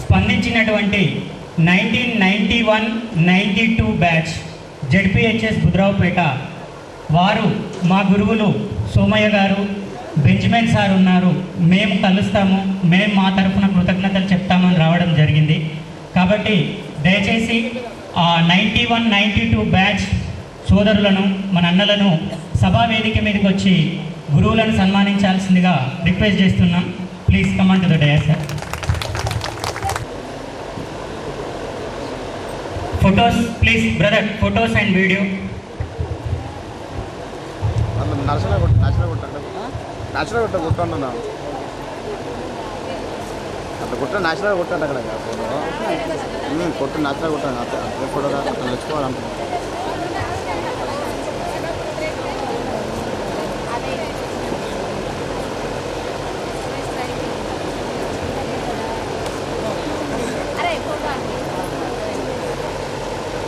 స్పందించినటువంటి 1991-92 బ్యాచ్ జెడ్పిహెచ్ఎస్ బుద్రావుపేట వారు, మా గురువులు సోమయ్య గారు, బెంజమిన్ సార్ ఉన్నారు, మేము కలుస్తాము, మేము మా తరఫున కృతజ్ఞతలు చెప్తామని రావడం జరిగింది. కాబట్టి దయచేసి ఆ 91-92 బ్యాచ్ సోదరులను, మన అన్నలను సభా వేదిక మీదకి వచ్చి గురువులను సన్మానించాల్సిందిగా రిక్వెస్ట్ చేస్తున్నాం. Please come on to the dais sir. Photos please brother, photos and video. Nursery కొట్టండి అట్లా కొట్ట నేచురల్ కొట్టండి అక్కడ కొట్టు నేచురల్ కొట్టండి అట్లా ఫోటో అట్లా నేర్చుకోవాలంటున్నాను.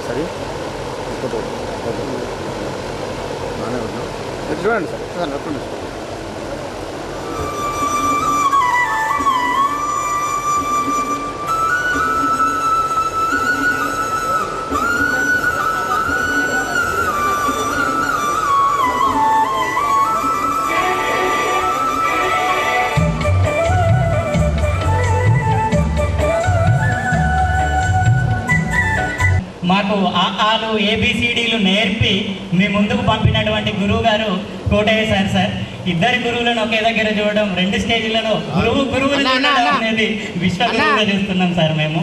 సరే ఫోటో బాగానే ఉన్నాం. మీరు చూడండి సార్ నొప్పండి సార్. మాకు ఆలు ఏబిసిడీలు నేర్పి మీ ముందుకు పంపినటువంటి గురువు గారు కోటయ్య సార్. ఇద్దరి గురువులను ఒకే దగ్గర చూడడం, 2 స్టేజీలలో గురువులు చూడడం అనేది విశ్వగురువుగా చేస్తున్నాం సార్ మేము.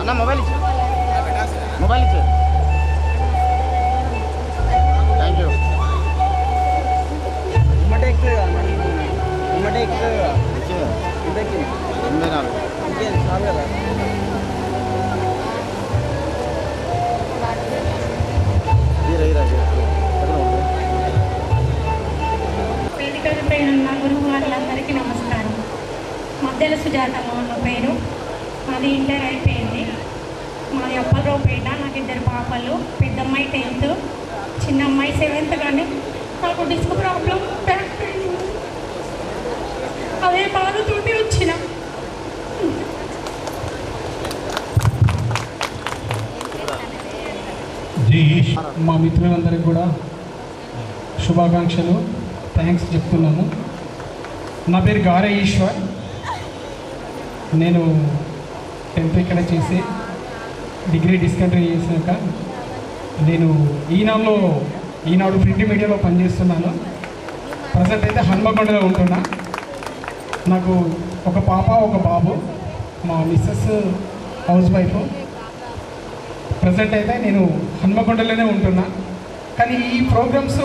అన్న మొబైల్ ఇచ్చు థ్యాంక్ యూ. వేదికపై ఉన్న గురువు వారులందరికీ నమస్కారం. మధ్యల సుజాతమ్మ అన్న పేరు. మాది ఇంటర్ అయిపోయింది. మాది అప్పలరావుపేట. నాకు 2 పాపలు. పెద్దమ్మాయి 10th, చిన్న అమ్మాయి 7th. కానీ నాకు డిస్క్ ప్రాబ్లం, బ్యాక్ పెయిన్, అదే బాధతోటి వచ్చిన. మా మిత్రులందరికీ కూడా శుభాకాంక్షలు, థ్యాంక్స్ చెప్తున్నాను. నా పేరు గారే ఈశ్వర్. నేను 10th ఇక్కడ చేసి డిగ్రీ డిస్కంటిన్యూ చేసినాక నేను ఈనాడు ప్రింట్ మీడియాలో పనిచేస్తున్నాను. ప్రజెంట్ అయితే హన్మకొండలో ఉంటున్నా. నాకు ఒక పాప, ఒక బాబు. మా మిస్సెస్ హౌస్ వైఫ్. ప్రజెంట్ అయితే నేను హన్మకొండలోనే ఉంటున్నా. కానీ ఈ ప్రోగ్రామ్స్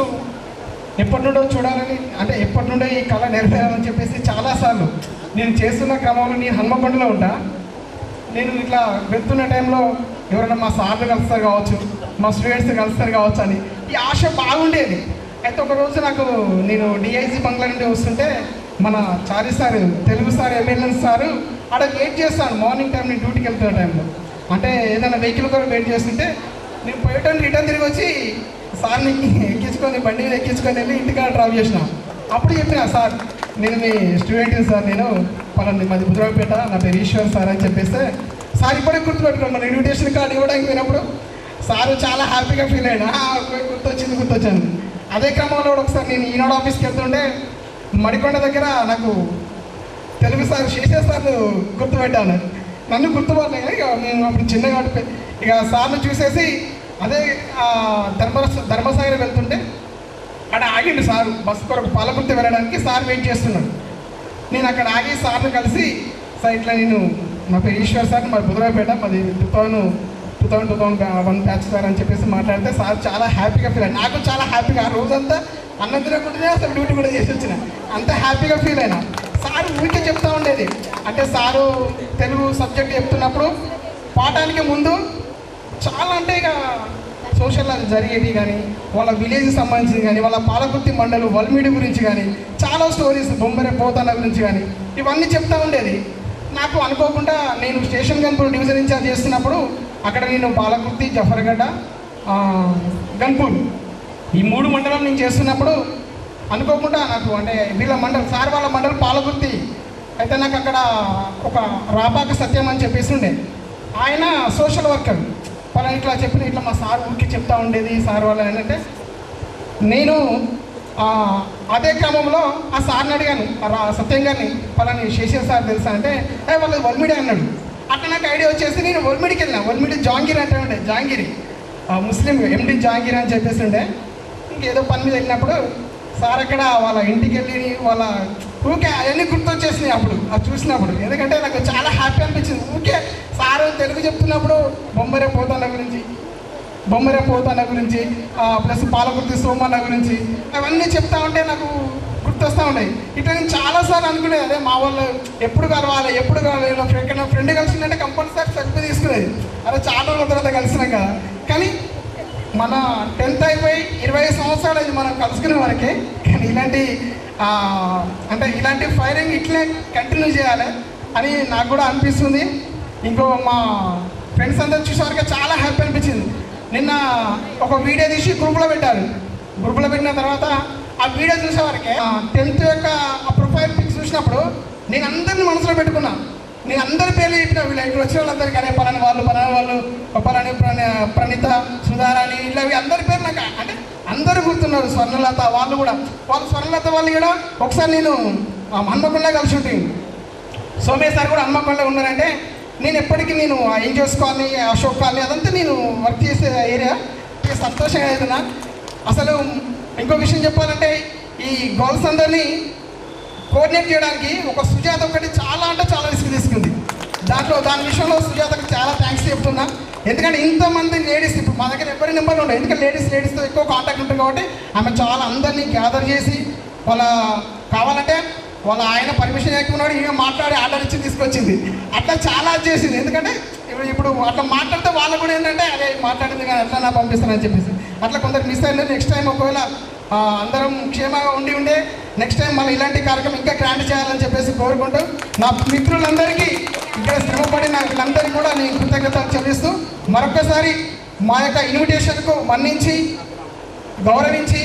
ఎప్పటి నుండో చూడాలని, అంటే ఎప్పటి నుండో ఈ కళ నెరవేరాలని చెప్పేసి చాలాసార్లు నేను చేస్తున్న క్రమంలో నేను హన్మకొండలో ఉంటా. నేను ఇట్లా వెళ్తున్న టైంలో ఎవరైనా మా సార్లు కలుస్తారు కావచ్చు, మా స్టూడెంట్స్ కలుస్తారు కావచ్చు అని ఈ ఆశ బాగుండేది. అయితే ఒకరోజు నేను డిఐజీ బంగ్లా నుండి వస్తుంటే మన Chari sir, Telugu sir, MLA sir అక్కడ వెయిట్ చేస్తాను. మార్నింగ్ టైం నేను డ్యూటీకి వెళ్తున్న టైంలో, అంటే ఏదైనా వెహికల్ కూడా వెయిట్ చేస్తుంటే నేను పోయేటప్పుడు రిటర్న్ తిరిగి వచ్చి సార్ని ఎక్కించుకొని బండి మీద ఎక్కించుకొని వెళ్ళి ఇంటికాడ డ్రాప్ చేసిన. అప్పుడు చెప్పిన, సార్ నేను మీ స్టూడెంట్ని సార్, నేను పలానా మాది బుద్రావుపేట, నా పేరు ఈశ్వర్ సార్ అని చెప్పేస్తే సార్ ఇప్పుడే గుర్తుపెట్టుకోండి. మన ఇన్విటేషన్ కార్డు ఇవ్వడానికి పోయినప్పుడు సారు చాలా హ్యాపీగా ఫీల్ అయినా, గుర్తొచ్చాను. అదే క్రమంలో ఒకసారి నేను ఈనాడు ఆఫీస్కి వెళ్తుంటే మడికొండ దగ్గర నాకు తెలుగు సార్, శేషే సార్లు గుర్తుపెట్టాను. నన్ను గుర్తుపడలే కానీ ఇక మేము అప్పుడు చిన్నగా ఇక సార్లు చూసేసి అదే ధర్మసాగర్ వెళ్తుంటే అక్కడ ఆగిండు సారు. బస్సు కొరకు పాలకుర్తి వెళ్ళడానికి సార్ వెయిట్ చేస్తున్నాడు. నేను అక్కడ ఆగి సార్ని కలిసి, సార్ ఇట్లా నా పేరు ఈశ్వర్ సార్, మరి బుధరావుపేట, మాది 2001 బ్యాచ్ సార్ అని చెప్పేసి మాట్లాడితే సార్ చాలా హ్యాపీగా ఫీల్ అయినా. నాకు చాలా హ్యాపీగా, ఆ రోజంతా అన్నం తినకుండానే అసలు డ్యూటీ కూడా చేసి వచ్చిన, అంత హ్యాపీగా ఫీల్ అయినా. సార్ ఊరికే చెప్తూ ఉండేది, అంటే సారు తెలుగు సబ్జెక్ట్ చెప్తున్నప్పుడు పాఠానికి ముందు చాలా, అంటే ఇక సోషల్ అది జరిగేవి కానీ, వాళ్ళ విలేజ్కి సంబంధించి కానీ, వాళ్ళ పాలకుర్తి మండలు వల్మీడి గురించి కానీ, చాలా స్టోరీస్, బొమ్మరే పోతాన గురించి కానీ ఇవన్నీ చెప్తూ ఉండేది. నాకు అనుకోకుండా నేను స్టేషన్ గన్పూర్ డివిజన్ ఇన్ఛార్జ్ చేస్తున్నప్పుడు అక్కడ నేను పాలకుర్తి, జఫర్గడ్డ, గన్పూర్ ఈ 3 మండలం నేను చేస్తున్నప్పుడు అనుకోకుండా నాకు అంటే వీళ్ళ మండలం సార్ వాళ్ళ మండలం పాలకుర్తి అయితే నాకు అక్కడ ఒక రాపాక సత్యం అని చెప్పేసి ఉండే. ఆయన సోషల్ వర్కర్. పలానా ఇట్లా చెప్పిన ఇట్లా మా సార్ ఊరికి చెప్తా ఉండేది సార్ వాళ్ళు ఏంటంటే నేను అదే క్రమంలో ఆ సార్ని అడిగాను, సత్యం గారిని, పలాని శేషర్ సార్ తెలుసా అంటే వాళ్ళది వల్మిడి అన్నాడు. అట్లా నాకు ఐడియా వచ్చేసి నేను వల్మిడికి వెళ్ళిన. వల్మిడి జాంగీర్ అంటే ఉండే, జాంగిరి ముస్లిం ఎండి జాంగీర్ అని చెప్పేసి ఉండే. ఇంకేదో పని మీద వెళ్ళినప్పుడు సార్ అక్కడ వాళ్ళ ఇంటికి వెళ్ళి వాళ్ళ ఊకే అవన్నీ గుర్తొచ్చేసినాయి అప్పుడు అది చూసినప్పుడు. ఎందుకంటే నాకు చాలా హ్యాపీ అనిపించింది. ఊకే సారు తెలుగు చెప్తున్నప్పుడు బొమ్మరే పోతాన్న గురించి ప్లస్ పాలకుర్తి సోమన్న గురించి అవన్నీ చెప్తా ఉంటే నాకు గుర్తొస్తూ ఉన్నాయి. ఇట్లా నేను చాలాసార్లు అనుకునేది, అదే మా వాళ్ళు ఎప్పుడు కలవాలి ఫ్రెండ్ కలిసిందంటే కంపల్సరీ సెల్ఫీ తీసుకునేది. అదే చాలా రోజుల తర్వాత కలిసినాం కదా. కానీ మన 10th అయిపోయి 20 సంవత్సరాలు అది మనం కలుసుకునే వరకే. కానీ ఇలాంటి ఫైరింగ్ ఇట్లే కంటిన్యూ చేయాలి అని నాకు కూడా అనిపిస్తుంది. ఇంకో మా ఫ్రెండ్స్ అందరూ చూసేవరకే చాలా హ్యాపీ అనిపించింది. నిన్న ఒక వీడియో తీసి గ్రూప్లో పెట్టారు. గ్రూప్లో పెట్టిన తర్వాత ఆ వీడియో చూసేవరకే 10th యొక్క ఆ ప్రొఫైల్ పిక్స్ చూసినప్పుడు నేను అందరిని మనసులో పెట్టుకున్నా. నేను అందరి పేర్లు చెప్పిన వీళ్ళు ఇక్కడ వచ్చిన వాళ్ళందరికీ అనే పలాని వాళ్ళు ప్రణీత, సుధారాణి, ఇలా అందరి పేరు నాకు అంటే అందరూ గుర్తున్నారు. స్వర్ణలత వాళ్ళు కూడా స్వర్ణలత వాళ్ళు కూడా ఒకసారి నేను హన్మకొండలో కలిసి ఉంటుంది. సోమేశ్ సార్ కూడా హన్మకొండలో ఉన్నారంటే నేను ఎప్పటికీ నేను ఎంజోస్ కాలనీ, అశోక్ కాలనీ అదంతా నేను వర్క్ చేసే ఏరియా. సంతోషంగా అవుతున్నా. అసలు ఇంకో విషయం చెప్పాలంటే ఈ గర్ల్స్ అందరినీ కోఆర్డినేట్ చేయడానికి ఒక సుజాత ఒకటి చాలా రిస్క్ తీసుకుంది. దాని విషయంలో సుజాతకు చాలా థ్యాంక్స్ చెప్తున్నా. ఎందుకంటే ఇంతమంది లేడీస్, ఇప్పుడు మా దగ్గర ఎవరి నెంబర్లు ఉండవు. ఎందుకంటే లేడీస్తో ఎక్కువ కాంటాక్ట్ ఉంటుంది కాబట్టి ఆమె చాలా అందరినీ గ్యాదర్ చేసి కావాలంటే వాళ్ళ ఆయన పర్మిషన్ లేకున్నాడు, ఈమె మాట్లాడి ఆర్డర్ ఇచ్చి తీసుకొచ్చింది. అట్లా చాలా చేసింది. ఎందుకంటే ఇప్పుడు అట్లా మాట్లాడితే వాళ్ళు కూడా ఏంటంటే అదే మాట్లాడింది కానీ అట్లా నా పంపిస్తానని చెప్పేసి అట్లా కొందరు మిస్ అయింది. నెక్స్ట్ టైం ఒకవేళ అందరం క్షేమంగా ఉండే నెక్స్ట్ టైం మళ్ళీ ఇలాంటి కార్యక్రమం ఇంకా గ్రాండ్ చేయాలని చెప్పేసి కోరుకుంటూ నా మిత్రులందరికీ ఇక్కడ శ్రమపడిన వీళ్ళందరికీ కూడా నేను కృతజ్ఞతలు చెల్లిస్తూ మరొకసారి మా యొక్క ఇన్విటేషన్కు మన్నించి గౌరవించి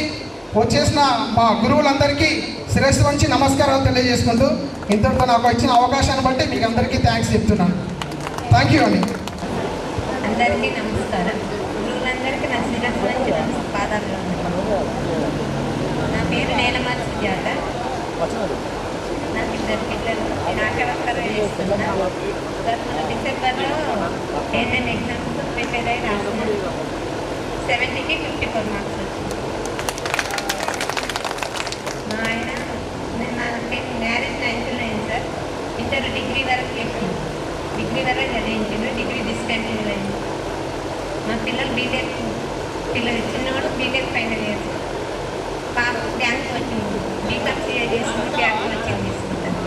వచ్చేసిన మా గురువులందరికీ శిరస్సు వంచి నమస్కారాలు తెలియజేసుకుంటూ ఇంతటితో నాకు ఇచ్చిన అవకాశాన్ని బట్టి మీకు అందరికీ థ్యాంక్స్ చెప్తున్నాను. థ్యాంక్ యూ అండి. అందరికీ నమస్కారం. గురువులందరికీ నా శిరస్సు వంచి పాదాలు. నా పేరు నేలమారి సుజాత. నాకు 2 పిల్లలు. నేను ఆశవర్కర్ చేస్తున్నాను. డిసెంబర్లో ఏదైనా ఎగ్జామ్స్ ప్రిపేర్ అయి రాస్తున్నాను. 70కి 54 మార్క్స్ వచ్చింది. మా ఆయన నాకు మ్యారేజ్ 9th అయింది సార్. ఇంటర్ డిగ్రీ వరకు చేసింది. డిగ్రీ వరకు చదివించింది. డిగ్రీ డిస్కంటిన్యూ అయింది. మా పిల్లలు బీటెక్ చిన్నవాడు బీటెక్ ఫైనల్ ఇయర్. పాప బ్యాంక్ వచ్చింది. బీకామ్ సిఏ చేస్తుంది. బ్యాంక్ వచ్చింది తీసుకుంటాను.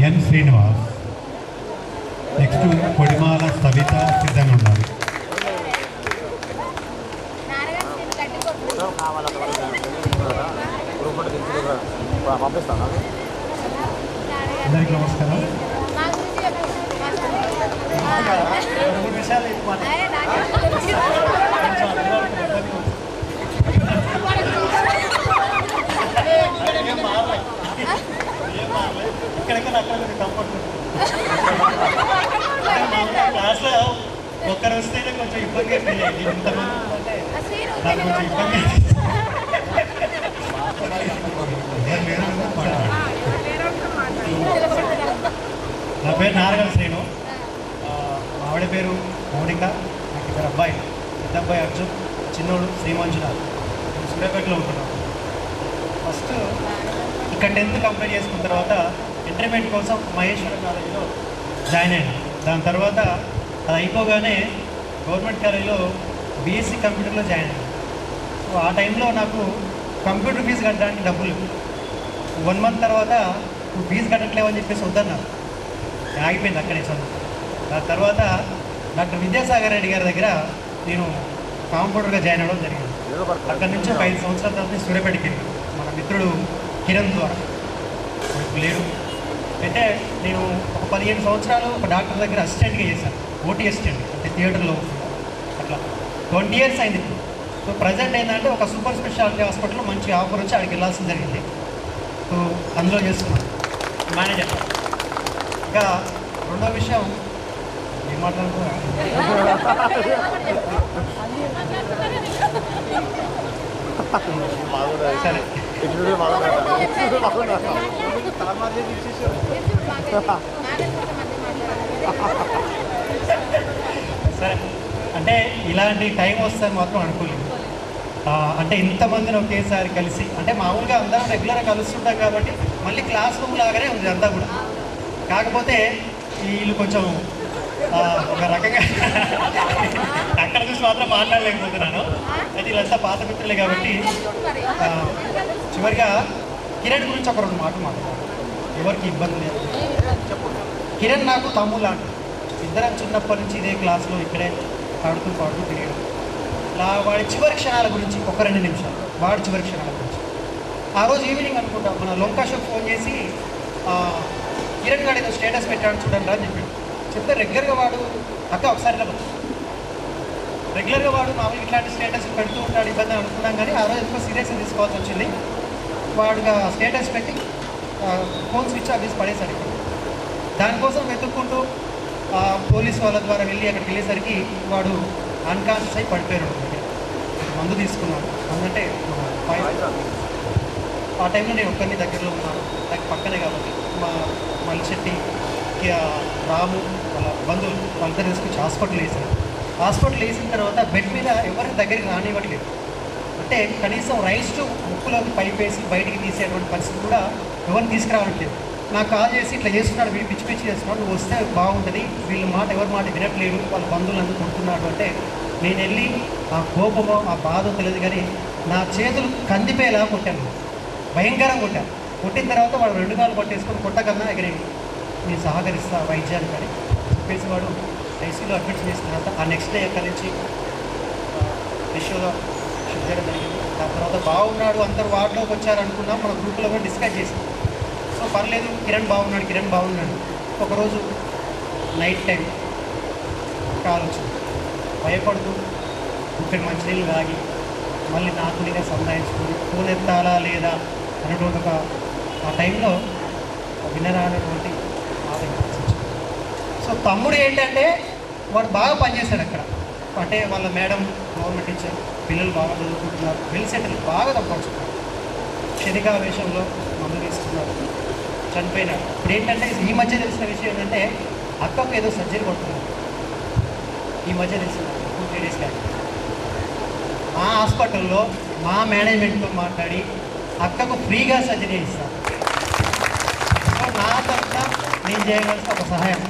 ఎన్ శ్రీనివాస్. నెక్స్ట్ కొడిమాల సవిత సిద్ధంగా ఉన్నారు. పంపిస్తాను. అందరికీ నమస్కారం. క్లాస్లో ఒక్కరు వస్తేనే కొంచెం ఇబ్బంది అయింది. నాకు కొంచెం ఇబ్బంది. నా పేరు నారగల్ శ్రీను. మా ఆవిడ పేరు మౌనిక. నాకు 2 అబ్బాయిలు. పెద్ద అబ్బాయి అర్జున్, చిన్నోడు శ్రీమంజునాథ్. నేను సూర్యాపేటలో ఉంటున్నాను. ఫస్ట్ ఇక్కడ 10th కంప్లీట్ చేసుకున్న తర్వాత ఇంటర్మీడియట్ కోసం మహేశ్వర కాలేజీలో జాయిన్ అయ్యాను. దాని తర్వాత అది అయిపోగానే గవర్నమెంట్ కాలేజీలో బీఎస్సీ కంప్యూటర్లో జాయిన్ అయ్యాను. సో ఆ టైంలో నాకు కంప్యూటర్ ఫీజు కట్టడానికి డబ్బులు 1 month తర్వాత ఫీజు కట్టట్లేవని చెప్పేసి వద్దన్నారు. ఆగిపోయింది అక్కడే చదువు. దాని తర్వాత డాక్టర్ విద్యాసాగర్ రెడ్డి గారి దగ్గర నేను కాంపౌండర్గా జాయిన్ అవ్వడం జరిగింది. అక్కడి నుంచి ఒక 5 సంవత్సరాల తర్వాత సూర్యాపేటకి వెళ్ళాను. మన మిత్రుడు కిరణ్ ద్వారా ఇప్పుడు లేడు. అయితే నేను ఒక 15 సంవత్సరాలు ఒక డాక్టర్ దగ్గర అసిస్టెంట్గా చేశాను, ఓటీ అసిస్టెంట్, అంటే థియేటర్లో అట్లా 20 ఇయర్స్ అయింది ఇప్పుడు. సో ప్రజెంట్ ఏంటంటే ఒక సూపర్ స్పెషాలిటీ హాస్పిటల్లో మంచి ఆఫర్ వచ్చి అక్కడికి వెళ్ళాల్సి జరిగింది. సో అందులో చేస్తున్నాను మేనేజర్. ఇంకా రెండో విషయం ఏం మాట్లాడుతున్నా, సరే సరే అంటే ఇలాంటి టైం వస్తే మాత్రం అనుకోలేదు. అంటే ఇంతమందిని ఒకేసారి కలిసి, అంటే మామూలుగా అందరం రెగ్యులర్గా కలుస్తుంటాం కాబట్టి మళ్ళీ క్లాస్ రూమ్ లాగానే ఉంది అంతా కూడా. కాకపోతే వీళ్ళు కొంచెం ఒక రకంగా అక్కడ చూసి మాత్రం మాట్లాడలేకపోతున్నాను. అయితే వీళ్ళంతా పాత మిత్రులే కాబట్టి చివరిగా కిరణ్ గురించి ఒక 2 మాటలు మాట్లాడారు. ఎవరికి ఇబ్బంది లేదు. కిరణ్ నాకు తమ్ముడు లాంటి, ఇద్దరం చిన్నప్పటి నుంచి ఇదే క్లాస్లో ఇక్కడే పాడుతూ తిరిగాడు. ఇలా వాడి చివరి క్షణాల గురించి ఒక 2 నిమిషాలు, వాడి చివరి క్షణాల గురించి. ఆ రోజు ఈవినింగ్ అనుకుంటా మన లోంకాషోకి ఫోన్ చేసి కిరణ్ గారు ఏదో స్టేటస్ పెట్టాడు చూడండి అని చెప్పాడు. చెప్తే రెగ్యులర్గా వాడు అక్క ఒకసారి రెగ్యులర్గా వాడు మామూలుగా ఇట్లాంటి స్టేటస్ పెడుతూ ఉంటాడు, ఇబ్బంది అనుకున్నాం. కానీ ఆ రోజు ఎక్కువ సీరియస్గా తీసుకోవాల్సి వచ్చింది. వాడుగా స్టేటస్ పెట్టి ఫోన్ స్విచ్ ఆఫ్ చేసి పడేశాడు. దానికోసం వెతుక్కుంటూ పోలీసు వాళ్ళ ద్వారా వెళ్ళి అక్కడికి వెళ్ళేసరికి వాడు అన్కాన్షియస్ అయి పడిపోయాడు. మందు తీసుకున్నాడు. అందుకంటే ఆ టైంలో నేను ఒక్కరిని దగ్గరలో ఉన్నాను, నాకు పక్కనే కాబట్టి మా మల్లిశెట్టి రాము వాళ్ళ బంధువులు వాళ్ళందరూ తీసుకొచ్చి హాస్పిటల్ వేసారు. హాస్పిటల్ వేసిన తర్వాత బెడ్ మీద ఎవరికి దగ్గరికి రానివ్వట్లేదు. అంటే కనీసం రైస్ టు ముక్కులోకి పైప్ వేసి బయటికి తీసేటువంటి పరిస్థితి కూడా ఎవరిని తీసుకురావట్లేదు. నాకు కాల్ చేసి ఇట్లా చేస్తున్నాడు, వీళ్ళు పిచ్చి చేస్తున్నాడు, నువ్వు వస్తే బాగుంటుంది, వీళ్ళ మాట ఎవరి మాట వినట్లేదు, వాళ్ళ బంధువులు అందుకు కొడుతున్నాడు అంటే నేను వెళ్ళి ఆ కోపమో ఆ బాధో తెలియదు కానీ నా చేతులు కందిపోయేలా కొట్టాను, భయంకరంగా కొట్టాను. కొట్టిన తర్వాత వాడు 2 కాళ్ళు కొట్టేసుకొని కొట్టకన్నా ఇక నేను సహకరిస్తా వైద్యానికి అని చెప్పేసి వాడు ఐసీలో అడ్మిట్ చేసిన తర్వాత ఆ నెక్స్ట్ డే అక్కడి నుంచి విషయంలో షిఫ్ట్ చేయడం జరిగింది. దాని తర్వాత బాగున్నాడు, అందరు వార్డులోకి వచ్చారనుకున్నాం, మన గ్రూప్లో కూడా డిస్కస్ చేసాం. సో పర్లేదు, కిరణ్ బాగున్నాడు. ఒకరోజు నైట్ టైం కాల్ వచ్చింది. భయపడుతూ ఇక్కడ మంచినీళ్ళు తాగి మళ్ళీ నాకు నేనే సంధాయించుకుని ఫోన్ ఎత్తాలా లేదా అనేటువంటి ఒక ఆ టైంలో వినరా అనేటువంటి ఆలోచించింది. సో తమ్ముడు ఏంటంటే వాడు బాగా పనిచేశాడు అక్కడ. అంటే వాళ్ళ మేడం గవర్నమెంట్ టీచర్, పిల్లలు బాగా చదువుకుంటున్నారు, వెల్ సెటిల్, బాగా సంపాదించుకున్నారు. క్షణికావేశంలో మందు తీసుకున్నారు, చనిపోయినాడు. ఇప్పుడు ఏంటంటే ఈ మధ్య తెలిసిన విషయం ఏంటంటే అక్కకు ఏదో సర్జరీ కొడుతున్నారు. ఈ మధ్య తెలిసిన 2-3 డేస్ కానీ మా హాస్పిటల్లో మా మేనేజ్మెంట్తో మాట్లాడి అక్కకు ఫ్రీగా సర్జరీ ఇస్తారు. సో నా తరఫున నేను చేయవలసిన ఒక సహాయం,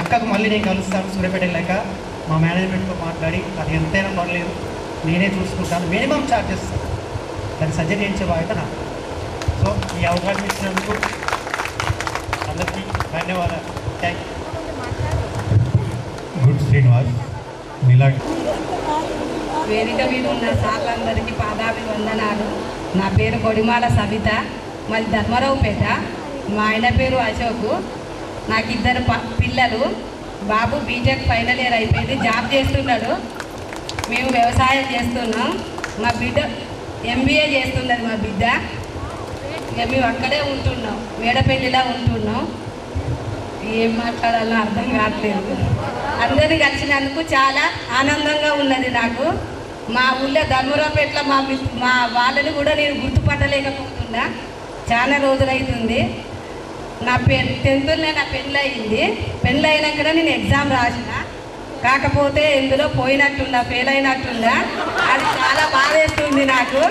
అక్కకు మళ్ళీ నేను కలుస్తాను సూర్యాపేట వెళ్ళాక, మా మేనేజ్మెంట్తో మాట్లాడి అది ఎంతైనా పర్లేదు నేనే చూసుకుంటాను, మినిమం ఛార్జెస్ దాన్ని సర్జరీ చేయించే బాధ్యత నాకు. సో ఈ అవకాశం ఇచ్చినందుకు అందరికీ ధన్యవాదాలు. Thank you. గుడ్ శ్రీనివాస్ నీలా వేదిక మీద ఉన్న సార్లందరికీ పాదాభివందనాలు. నా పేరు కొడిమాల సవిత, మాది ధర్మరావుపేట. మా ఆయన పేరు అశోక్. నాకు 2 పిల్లలు. బాబు బీటెక్ ఫైనల్ ఇయర్ అయిపోయింది, జాబ్ చేస్తున్నాడు. మేము వ్యవసాయం చేస్తున్నాం. మా బిడ్డ MBA చేస్తున్నది. మా బిడ్డ ఇక మేము అక్కడే ఉంటున్నాం, మేడపల్లిలా ఉంటున్నాం. ఏం మాట్లాడాలో అర్థం కావట్లేదు. అందరినీ కలిసినందుకు చాలా ఆనందంగా ఉన్నది నాకు. మా ఊళ్ళో ధర్మరావుపేటలో మా వాళ్ళని కూడా నేను గుర్తుపట్టలేకపోతున్నా, చాలా రోజులైతుంది. నా 10th నా పెళ్ళి అయింది. పెళ్ళి అయినాక నేను ఎగ్జామ్ రాసిన, కాకపోతే ఇందులో పోయినట్టున్నా, ఫెయిల్ అయినట్టున్నా. అది చాలా బాధేస్తుంది నాకు.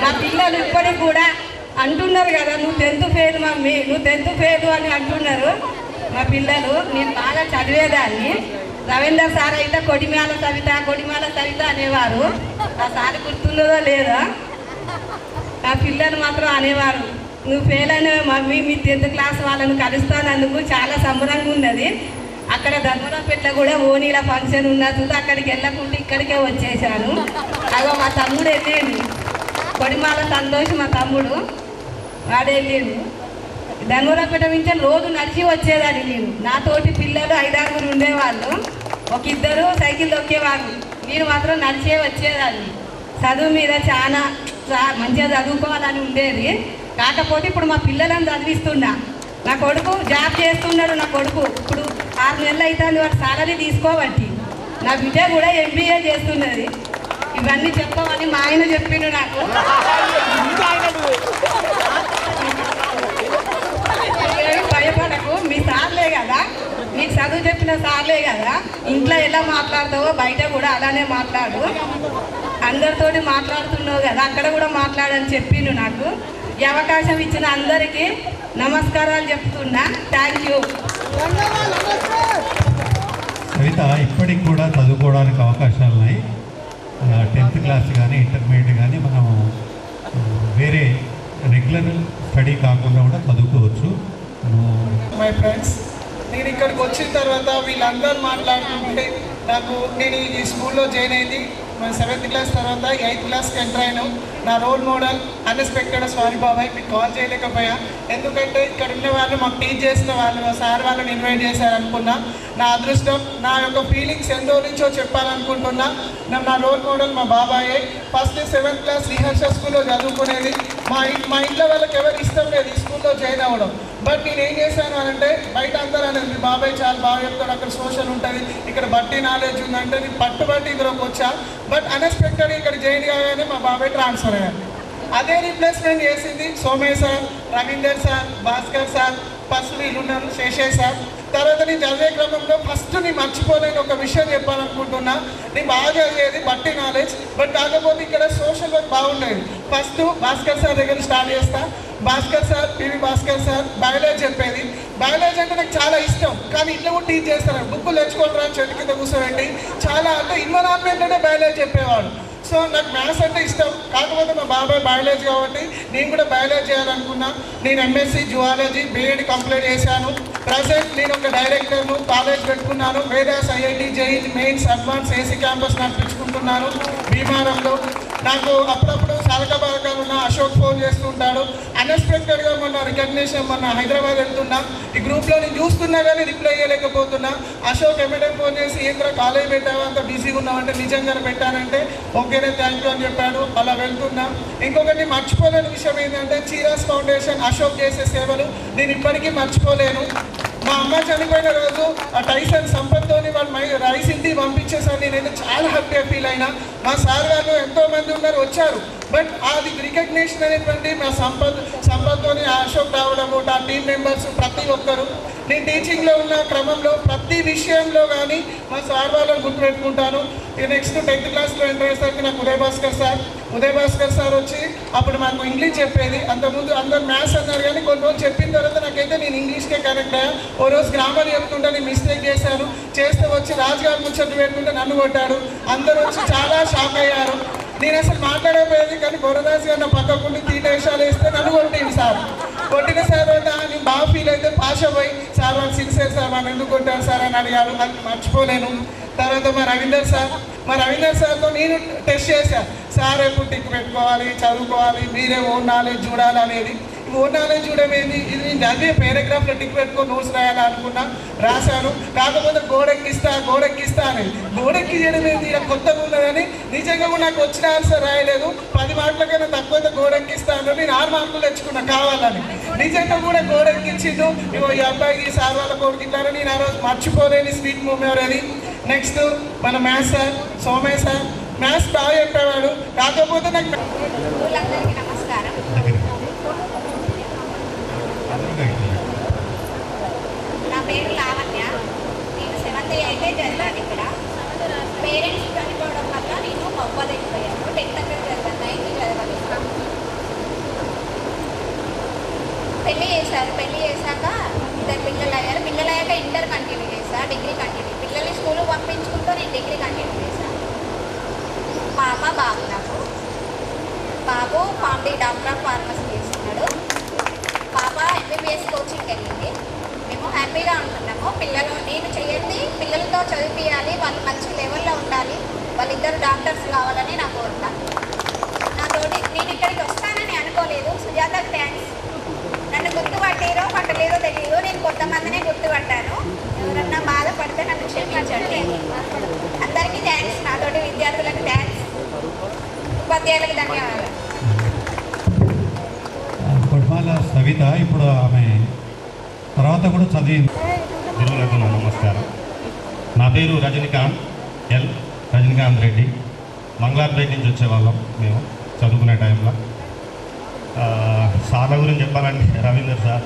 మా పిల్లలు ఇప్పటికి కూడా అంటున్నారు కదా, నువ్వు 10th ఫెయిల్ మమ్మీ, నువ్వు 10th ఫెయిల్ అని అంటున్నారు మా పిల్లలు. నేను బాగా చదివేదాన్ని. రవీందర్ సార్ అయితే కొడిమాల సవిత అనేవారు. ఆ సార్ గుర్తుండదో లేదా, ఆ పిల్లలు మాత్రం అనేవారు, నువ్వు ఫెయిల్ అయిన మమ్మీ, మీ 10th క్లాస్ వాళ్ళని కలుస్తానందుకు చాలా సంబరంగా ఉన్నది. అక్కడ ధర్మరావుపేటలో కూడా ఓనీల ఫంక్షన్ ఉన్నది, అక్కడికి వెళ్ళకుండా ఇక్కడికే వచ్చేసాను. అదో మా తమ్ముడు వెళ్ళేది, కొడిమాల సంతోష్ మా తమ్ముడు వాడు వెళ్ళిండు. ధర్మవరపేట నుంచి రోజు నడిచి వచ్చేదాన్ని నేను. నాతోటి పిల్లలు 5-6 ఉండేవాళ్ళు, ఒక 2 సైకిల్ దొక్కేవాళ్ళు, నేను మాత్రం నడిచే వచ్చేదాన్ని. చదువు మీద చాలా మంచిగా చదువుకోవాలని ఉండేది. కాకపోతే ఇప్పుడు మా పిల్లలను చదివిస్తున్నా. నా కొడుకు జాబ్ చేస్తున్నాడు. నా కొడుకు ఇప్పుడు 6 నెలలు అవుతుంది వాడు సాలరీ తీసుకోబట్టి. నా బిడ్డ కూడా MBA చేస్తున్నది. ఇవన్నీ చెప్పమని మా ఆయన చెప్పిండు నాకు. భయపడకు, మీ సార్లే కదా, నీకు చదువు చెప్పిన సార్లే కదా, ఇంట్లో ఎలా మాట్లాడతావో బయట కూడా అలానే మాట్లాడు, అందరితోటి మాట్లాడుతున్నావు కదా అక్కడ కూడా మాట్లాడని చెప్పిండు నాకు. ఈ అవకాశం ఇచ్చిన అందరికీ నమస్కారాలు చెప్తున్నా. Thank you. సవిత, ఇప్పటికి కూడా చదువుకోవడానికి అవకాశాలు ఉన్నాయి. 10th క్లాస్ కానీ ఇంటర్మీడియట్ కానీ మనం వేరే రెగ్యులర్ స్టడీ కాకుండా కూడా చదువుకోవచ్చు. మై ఫ్రెండ్స్, నేను ఇక్కడికి వచ్చిన తర్వాత వీళ్ళందరూ మాట్లాడుతుంటే నేను ఈ స్కూల్లో జాయిన్ అయింది 7th క్లాస్ తర్వాత 8th క్లాస్కి ఎంటర్ అయ్యాను. నా రోల్ మోడల్ అన్ఎక్స్పెక్టెడ్ సారీ బాబాయ్, మీకు కాల్ చేయలేకపోయా. ఎందుకంటే ఇక్కడ ఉన్న వాళ్ళు మాకు టీచ్ చేసిన వాళ్ళు, మా సార్ వాళ్ళని ఇన్వైట్ చేశారనుకున్నా. నా అదృష్టం, నా యొక్క ఫీలింగ్స్ ఎంతో నుంచో చెప్పాలనుకుంటున్నా. నా రోల్ మోడల్ మా బాబాయే. ఫస్ట్ 7th క్లాస్ రిహర్ష స్కూల్లో చదువుకునేది. మా ఇంట్లో వాళ్ళకి ఎవరికి ఇష్టం లేదు ఈ స్కూల్లో జాయిన్ అవ్వడం. బట్ నేను ఏం చేశాను అని అంటే, బయట అందరూ అనేది మీ బాబాయ్ చాలా బాగా చెప్తాడు, అక్కడ సోషల్ ఉంటుంది, ఇక్కడ బట్టి నాలెడ్జ్ ఉందంటే నేను పట్టుబట్టి ఇందులోకి వచ్చా. బట్ అన్ఎక్స్పెక్టెడ్ ఇక్కడ జాయిన్ కాగానే మా బాబాయ్ ట్రాన్స్ఫర్ అయ్యారు. అదే రీప్లేస్మెంట్ చేసింది Somayya sir, Ravinder sir, Bhaskar sir, first వీళ్ళు ఉన్నారు శేషయ్య సార్. తర్వాత నేను చదివే క్రమంలో ఫస్ట్ నేను మర్చిపోలేని ఒక విషయం చెప్పాలనుకుంటున్నా. నేను బాగా చదివేది బట్టి నాలెడ్జ్, బట్ కాకపోతే ఇక్కడ సోషల్ వర్క్ బాగుండేది. ఫస్ట్ భాస్కర్ సార్ దగ్గర స్టార్ట్ చేస్తా. Bhaskar sir, PV Bhaskar sir biology చెప్పేది. బయాలజీ అంటే నాకు చాలా ఇష్టం, కానీ ఇట్లా కూడా టీచ్ చేస్తాను. బుక్కులు తెచ్చుకుంటారా చెట్టు కింద కూర్చోబెట్టి చాలా అంటే ఎన్విరాన్మెంట్లోనే బయాలజీ చెప్పేవాడు. సో నాకు మ్యాథ్స్ అంటే ఇష్టం, కాకపోతే మా బాబాయ్ బయాలజీ కాబట్టి నేను కూడా బయాలజీ చేయాలనుకున్నా. నేను MSc జువాలజీ BEd కంప్లీట్ చేశాను. ప్రజెంట్ నేను ఒక డైరెక్టర్ను, కాలేజ్ పెట్టుకున్నాను. Vedas IIT JEE mains advance AC campus నడిపించుకుంటున్నాను భీమారంలో. నాకు అప్పుడప్పుడు సాలకబారకాలు ఉన్న అశోక్ ఫోన్ చేస్తుంటాడు. అన్ఎక్స్పెక్టెడ్గా మొన్న రికగ్నిషన్ మొన్న హైదరాబాద్ వెళ్తున్నా. ఈ గ్రూప్లో నేను చూస్తున్నా కానీ రిప్లై చేయలేకపోతున్నా. అశోక్ ఎమ్మెడే ఫోన్ చేసి ఏంద్ర కాలేజ్ పెట్టావా, అంత బిజీగా ఉన్నామంటే నిజంగానే పెట్టానంటే ఓకేనే థ్యాంక్ యూ అని చెప్పాడు. అలా వెళ్తున్నా. ఇంకొకటి మర్చిపోలేని విషయం ఏంటంటే చీరాస్ ఫౌండేషన్ అశోక్ చేసే సేవలు నేను ఇప్పటికీ మర్చిపోలేను. మా అమ్మ చనిపోయిన రోజు ఆ టైసన్ సంపత్తోని వాళ్ళు రైస్ ఇంటికి పంపించేసాను. నేనైతే చాలా హ్యాపీగా ఫీల్ అయినా. మా సార్ వాళ్ళు ఎంతోమంది ఉన్నారు వచ్చారు, బట్ అది రికగ్నిషన్ అనేటువంటి మా సంపత్తోని అశోక్ రావడము, ఆ టీమ్ మెంబర్స్ ప్రతి ఒక్కరు. నేను టీచింగ్లో ఉన్న క్రమంలో ప్రతి విషయంలో కానీ మా సార్ వాళ్ళని గుర్తుపెట్టుకుంటాను. నెక్స్ట్ 10th క్లాస్లో ఎంటర్ అయ్యేసరికి నాకు ఉదయ్ భాస్కర్ సార్ వచ్చి అప్పుడు మాకు ఇంగ్లీష్ చెప్పేది. అంతకుముందు అందరు మ్యాథ్స్ అన్నారు, కానీ కొన్ని రోజులు చెప్పిన తర్వాత నాకైతే నేను ఇంగ్లీష్కే కనెక్ట్ అయ్యా. ఓ రోజు గ్రామర్ చెప్తుంటే నేను మిస్టేక్ చేస్తే వచ్చి రాజుగారు ముచ్చట్లు పెట్టుకుంటే నన్ను కొట్టాడు. అందరూ వచ్చి చాలా షాక్ అయ్యారు. నేను అసలు మాట్లాడకపోయేది, కానీ బొరదాస్ గారు నా పక్కకుండి 3 వేషాలు వేస్తే నన్ను కొట్టింది సార్. కొట్టిన సార్ నేను బాగా ఫీల్ అయితే పాష పోయి సార్ వాళ్ళు సిన్సియర్ సార్ వాళ్ళు ఎందుకు కొట్టారు సార్ అని అడిగారు. అది మర్చిపోలేను. తర్వాత మా రవీందర్ సార్తో నేను టెస్ట్ చేశాను. సార్ ఎప్పుడు టిక్ పెట్టుకోవాలి, చదువుకోవాలి, మీరే ఓన్ నాలెడ్జ్ చూడాలి అనేది. ఓన్ నాలెడ్జ్ చూడమేంది, ఇది నేను చదివే పారాగ్రాఫ్లో టిక్ పెట్టుకొని నోట్స్ రాయాలనుకున్నా, రాశాను. కాకపోతే గోడెక్కిస్తా అనేది గోడెక్కి చేయడం ఏంది, ఇలా కొత్తగా ఉన్నదని నిజంగా కూడా నాకు వచ్చిన ఆన్సర్ రాయలేదు. 10 మార్కులకైనా తక్కువైతే గోడెక్కిస్తాను. నేను 6 మార్కులు తెచ్చుకున్నా కావాలని. నిజంగా కూడా గోడెక్కించిండు. ఇగో ఈ అబ్బాయికి సార్ వాళ్ళ కొడుకుంటారని నేను ఆ రోజు మర్చిపోలేని స్వీట్ మూమెంట్ అది. నెక్స్ట్ మన maths sir Somayya sir maths బాగా చెప్పేవాడు. కాకపోతే నాకు నమస్కారం. నా పేరు లావణ్య. నేను 7th 8th చదివాను ఇక్కడ. పేరెంట్స్ చనిపోవడం వల్ల నేను మవ్వలు అయిపోయాను. 10th అక్కడ చదివాను, 9th చదవాలి. పెళ్ళి చేశారు. పెళ్ళి చేశాక 2 పిల్లలు అయ్యారు. పిల్లలు అయ్యాక ఇంటర్ కంటిన్యూ చేశా, డిగ్రీ కంటిన్యూ. పిల్లల్ని స్కూల్ పంపించుకుంటూ నేను డిగ్రీ కంటిన్యూ చేశాను. పాప బాబు నాకు. బాబు డాక్టర్ ఆఫ్ ఫార్మసీ చేస్తున్నాడు. పాప MBBS కోచింగ్కి వెళ్ళింది. మేము హ్యాపీగా ఉంటున్నాము. నేను చేయండి, పిల్లలతో చదివించాలి, వాళ్ళు మంచి లెవెల్లో ఉండాలి, వాళ్ళిద్దరు డాక్టర్స్ కావాలని నా కోరిక. నాతోటి నేను ఇక్కడికి వస్తానని అనుకోలేదు. సుజాతకు థ్యాంక్స్. నన్ను గుర్తుపట్టారో పట్టలేదో తెలియదు. నేను కొంతమందినే గుర్తుపట్టాను. ఎవరన్నా బాధపడితే నన్ను క్షమించండి. అందరికీ థ్యాంక్స్. నాతోటి విద్యార్థులకు థ్యాంక్స్. ఉపాధ్యాయులకు ధన్యవాదాలు. కొడమాల సవిత ఇప్పుడు ఆమె తర్వాత కూడా చదివింది. గురువులకు నమస్కారం. నా పేరు రజనీకాంత్ రజనీకాంత్ రెడ్డి. మంగళార్పేట నుంచి వచ్చేవాళ్ళం మేము చదువుకునే టైంలో. సార్ల గురించి చెప్పాలంటే Ravinder sir,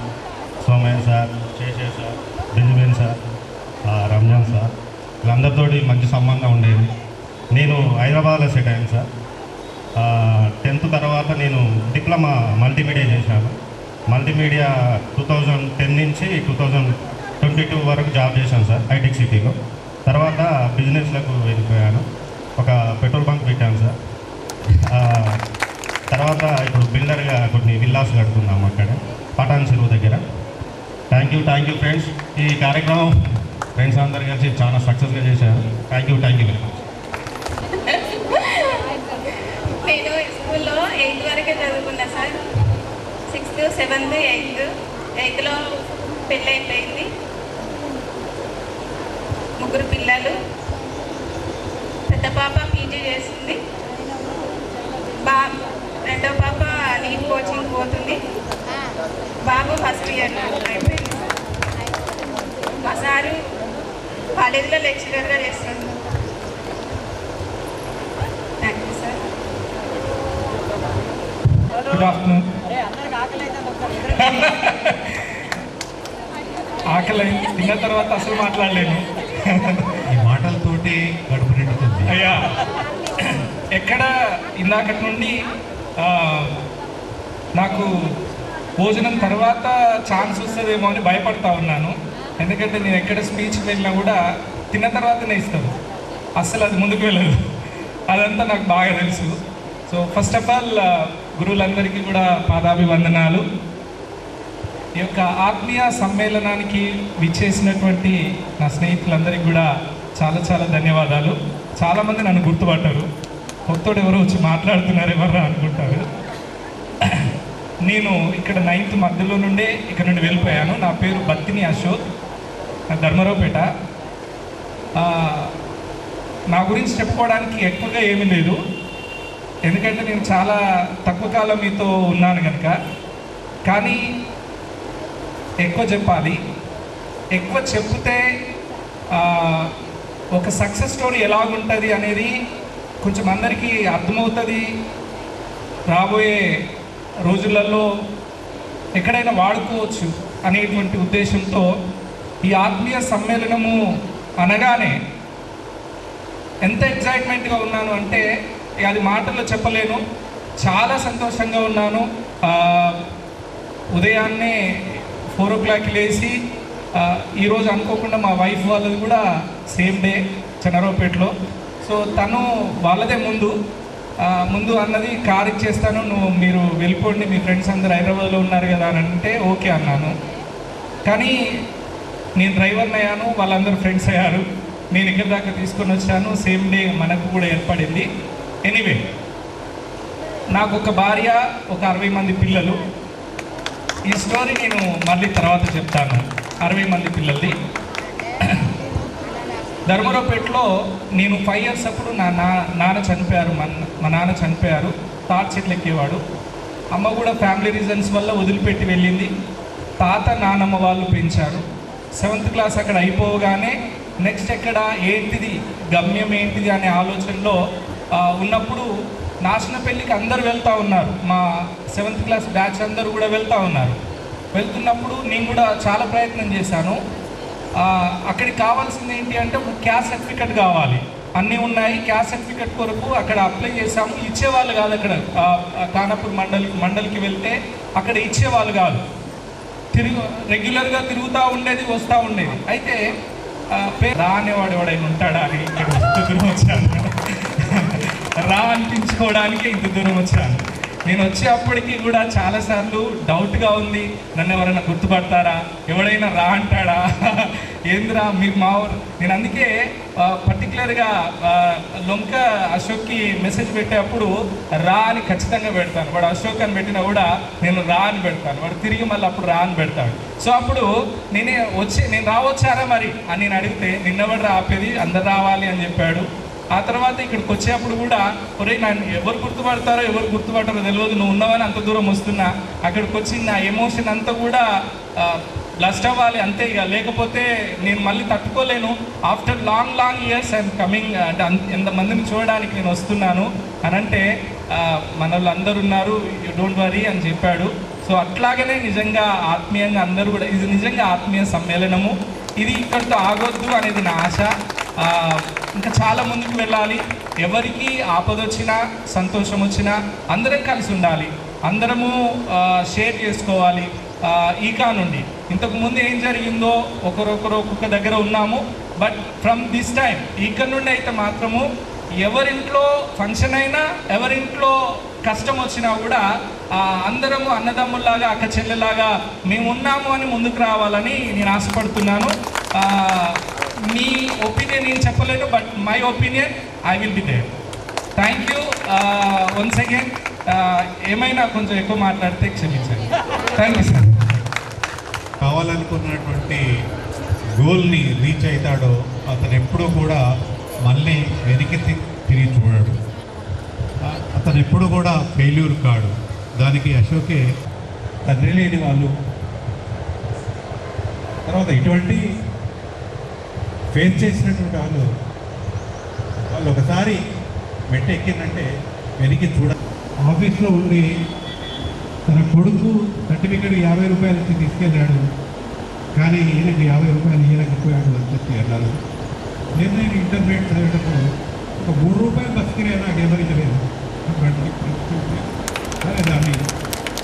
Somayya sir, Seshaiah sir, Benjamin sir, Ramzan sir, వీళ్ళందరితోటి మంచి సంబంధం ఉండేది. నేను హైదరాబాద్లో సెట్ అయ్యాను సార్. 10th తర్వాత నేను డిప్లొమా మల్టీమీడియా చేశాను. మల్టీమీడియా 2010 నుంచి 2022 వరకు జాబ్ చేశాను సార్ హైటెక్ సిటీలో. తర్వాత బిజినెస్లకు వెళ్ళిపోయాను. ఒక పెట్రోల్ బంక్ పెట్టాను సార్. తర్వాత ఇప్పుడు బిల్డర్గా కొన్ని విల్లాస్ కడుతున్నాము అక్కడ పటాన్ చెరువు దగ్గర. Thank you friends. ఈ కార్యక్రమం ఫ్రెండ్స్ అందరు కలిసి చాలా సక్సెస్గా చేశారు. Thank you very much. నేను స్కూల్లో 8th వరకే చదువుకున్నా సార్. 6th, 7th, 8thలో పెళ్ళి అయిపోయింది. 3 పిల్లలు. పెద్ద పాప పీజీ చేస్తుంది. రెండో పాప నీట్ కోచింగ్ పోతుంది. బాబు ఫస్ట్ ఇయర్ అయిపోయింది. మా సారు కాలేజీలో లెక్చరర్గా చేస్తుంది. Thank you sir. Good afternoon. ఆకలి తిన్న తర్వాత అసలు మాట్లాడలేను. ఈ మాటలతోటి గడుపు నిండుతుంది. అయ్యా ఎక్కడ ఇందాకటి నుండి నాకు భోజనం తర్వాత ఛాన్స్ వస్తుందేమో అని భయపడతా ఉన్నాను. ఎందుకంటే నేను ఎక్కడ స్పీచ్ వెళ్ళినా కూడా తిన్న తర్వాతనే ఇస్తాను, అస్సలు అది ముందుకు వెళ్ళదు. అదంతా నాకు బాగా తెలుసు. సో ఫస్ట్ ఆఫ్ ఆల్ గురువులందరికీ కూడా పాదాభివందనాలు. ఈ యొక్క ఆత్మీయ సమ్మేళనానికి విచ్చేసినటువంటి నా స్నేహితులందరికీ కూడా చాలా ధన్యవాదాలు. చాలామంది నన్ను గుర్తుపట్టారు. కొత్తోడు ఎవరో వచ్చి మాట్లాడుతున్నారు ఎవరా అనుకుంటారు. నేను ఇక్కడ 9th మధ్యలో నుండే ఇక్కడ నుండి వెళ్ళిపోయాను. నా పేరు బత్తిని అశోక్, ధర్మరావుపేట. నా గురించి చెప్పుకోవడానికి ఎక్కువగా ఏమీ లేదు, ఎందుకంటే నేను చాలా తక్కువ కాలం మీతో ఉన్నాను కనుక. కానీ ఎక్కువ చెప్పాలి. ఎక్కువ చెప్తే ఒక సక్సెస్ స్టోరీ ఎలాగుంటుంది అనేది కొంచెం అందరికీ అర్థమవుతుంది. రాబోయే రోజులలో ఎక్కడైనా వాడుకోవచ్చు అనేటువంటి ఉద్దేశంతో ఈ ఆత్మీయ సమ్మేళనము అనగానే ఎంత ఎగ్జైట్మెంట్గా ఉన్నాను అంటే అది మాటల్లో చెప్పలేను. చాలా సంతోషంగా ఉన్నాను. ఉదయాన్నే 4 o'clock లేచి ఈరోజు అనుకోకుండా మా వైఫ్ వాళ్ళది కూడా సేమ్ డే చనరావుపేటలో. సో తను వాళ్ళదే ముందు అన్నది కార్ ఇచ్చేస్తాను, మీరు వెళ్ళిపోండి, మీ ఫ్రెండ్స్ అందరు హైదరాబాద్లో ఉన్నారు కదా అని అంటే ఓకే అన్నాను. కానీ నేను డ్రైవర్ని అయ్యాను, వాళ్ళందరూ ఫ్రెండ్స్ అయ్యారు. నేను ఇక్కడి దాకా తీసుకొని వచ్చాను. సేమ్ డే మనకు కూడా ఏర్పడింది. ఎనీవే, నాకు ఒక భార్య, ఒక 60 మంది పిల్లలు. ఈ స్టోరీ నేను మళ్ళీ తర్వాత చెప్తాను. 60 మంది పిల్లలది. ధర్మరావుపేటలో నేను 5 years అప్పుడు నాన్న చనిపోయారు. మా నాన్న చనిపోయారు. తాటి చెట్లు ఎక్కేవాడు. అమ్మ కూడా ఫ్యామిలీ రీజన్స్ వల్ల వదిలిపెట్టి వెళ్ళింది. తాత నానమ్మ వాళ్ళు పెంచారు. 7th class అక్కడ అయిపోగానే నెక్స్ట్ ఎక్కడ ఏంటిది, గమ్యం ఏంటిది అనే ఆలోచనలో ఉన్నప్పుడు నాశనపల్లికి అందరు వెళ్తూ ఉన్నారు. మా 7th class బ్యాచ్ అందరూ కూడా వెళ్తూ ఉన్నారు. వెళ్తున్నప్పుడు నేను కూడా చాలా ప్రయత్నం చేశాను. అక్కడికి కావాల్సింది ఏంటి అంటే ఒక క్యాస్ట్ సర్టిఫికెట్ కావాలి. అన్నీ ఉన్నాయి. క్యాస్ట్ సర్టిఫికెట్ కొరకు అక్కడ అప్లై చేశాము. ఇచ్చేవాళ్ళు కాదు. అక్కడ కానపూర్ మండలికి వెళ్తే అక్కడ ఇచ్చేవాళ్ళు కాదు. రెగ్యులర్గా తిరుగుతూ ఉండేది, వస్తూ ఉండేది. అయితే రా అనేవాడు ఎవడైనా ఉంటాడా అని ఇక్కడ ఇంత దూరం వచ్చాను. రా అనిపించుకోవడానికి ఇంత దూరం వచ్చాను. నేను వచ్చేప్పటికీ కూడా చాలాసార్లు డౌట్గా ఉంది, నన్ను ఎవరైనా గుర్తుపడతారా, ఎవడైనా రా అంటాడా ఏంద్రా మీకు మా ఊరు. నేను అందుకే పర్టికులర్గా లొంక అశోక్కి మెసేజ్ పెట్టేటప్పుడు రా అని ఖచ్చితంగా పెడతాను. వాడు అశోక్ అని పెట్టినా కూడా నేను రా అని పెడతాను, వాడు తిరిగి మళ్ళీ అప్పుడు రా అని పెడతాడు. సో అప్పుడు నేను రావచ్చారా మరి అని నేను అడిగితే నిన్నవాడు ఆపేది అందరు రావాలి అని చెప్పాడు. ఆ తర్వాత ఇక్కడికి వచ్చేప్పుడు కూడా ఒరే నన్ను ఎవరు గుర్తుపడతారో ఎవరు గుర్తుపడతారో తెలియదు, నువ్వు ఉన్నావని అంత దూరం వస్తున్నా. అక్కడికి వచ్చి నా ఎమోషన్ అంతా కూడా బ్లస్ట్ అవ్వాలి అంతే ఇక, లేకపోతే నేను మళ్ళీ తట్టుకోలేను. After long years I'm coming, అంటే ఎంతమందిని చూడడానికి నేను వస్తున్నాను అని అంటే మన వాళ్ళు అందరు ఉన్నారు, యూ డోంట్ వరీ అని చెప్పాడు. సో అట్లాగనే నిజంగా ఆత్మీయంగా అందరూ కూడా, ఇది నిజంగా ఆత్మీయ సమ్మేళనము. ఇది ఇక్కడితో ఆగొద్దు అనేది నా ఆశ. ఇంకా చాలా ముందుకు వెళ్ళాలి. ఎవరికి ఆపదొచ్చినా సంతోషం వచ్చినా అందరం కలిసి ఉండాలి, అందరము షేర్ చేసుకోవాలి. ఈకా నుండి ఇంతకుముందు ఏం జరిగిందో ఒకరొకరు ఒక్కొక్క దగ్గర ఉన్నాము, బట్ ఫ్రమ్ దిస్ టైం ఇక్కడ నుండి అయితే మాత్రము ఎవరింట్లో ఫంక్షన్ అయినా ఎవరింట్లో కష్టం వచ్చినా కూడా అందరము అన్నదమ్ముల్లాగా అక్క చెల్లెలాగా మేము ఉన్నాము అని ముందుకు రావాలని నేను ఆశపడుతున్నాను. మీ ఒపీనియన్ నేను చెప్పలేను, but my opinion I will be there. Thank you once again. ఏమైనా కొంచెం ఎక్కువ మాట్లాడితే క్షమించండి. Thank you sir. కావాలనుకున్నటువంటి గోల్ని రీచ్ అవుతాడో అతను ఎప్పుడూ కూడా మళ్ళీ వెనక్కి తిరిగి చూడడు, అతను ఎప్పుడు కూడా ఫెయిల్యూర్ కాడు. దానికి అశోకే తండ్రి లేని వాళ్ళు. తర్వాత ఇటువంటి ఫేస్ చేసినటువంటి వాళ్ళు ఒకసారి మెట్టు ఎక్కిందంటే వెనక్కి చూడ. ఆఫీస్లో ఉండి తన కొడుకు సర్టిఫికెట్ 50 రూపాయలు ఇచ్చి తీసుకెళ్ళాడు, కానీ ఈయనకి 50 రూపాయలు ఇయ్యలేకపోయాడు అని చెప్పి అన్నారు. నేను ఇంటర్మీడియట్ చదివేటప్పుడు ఒక 3 రూపాయలు బస్కిరే నాకు ఎవరించలేదు. సరే దాన్ని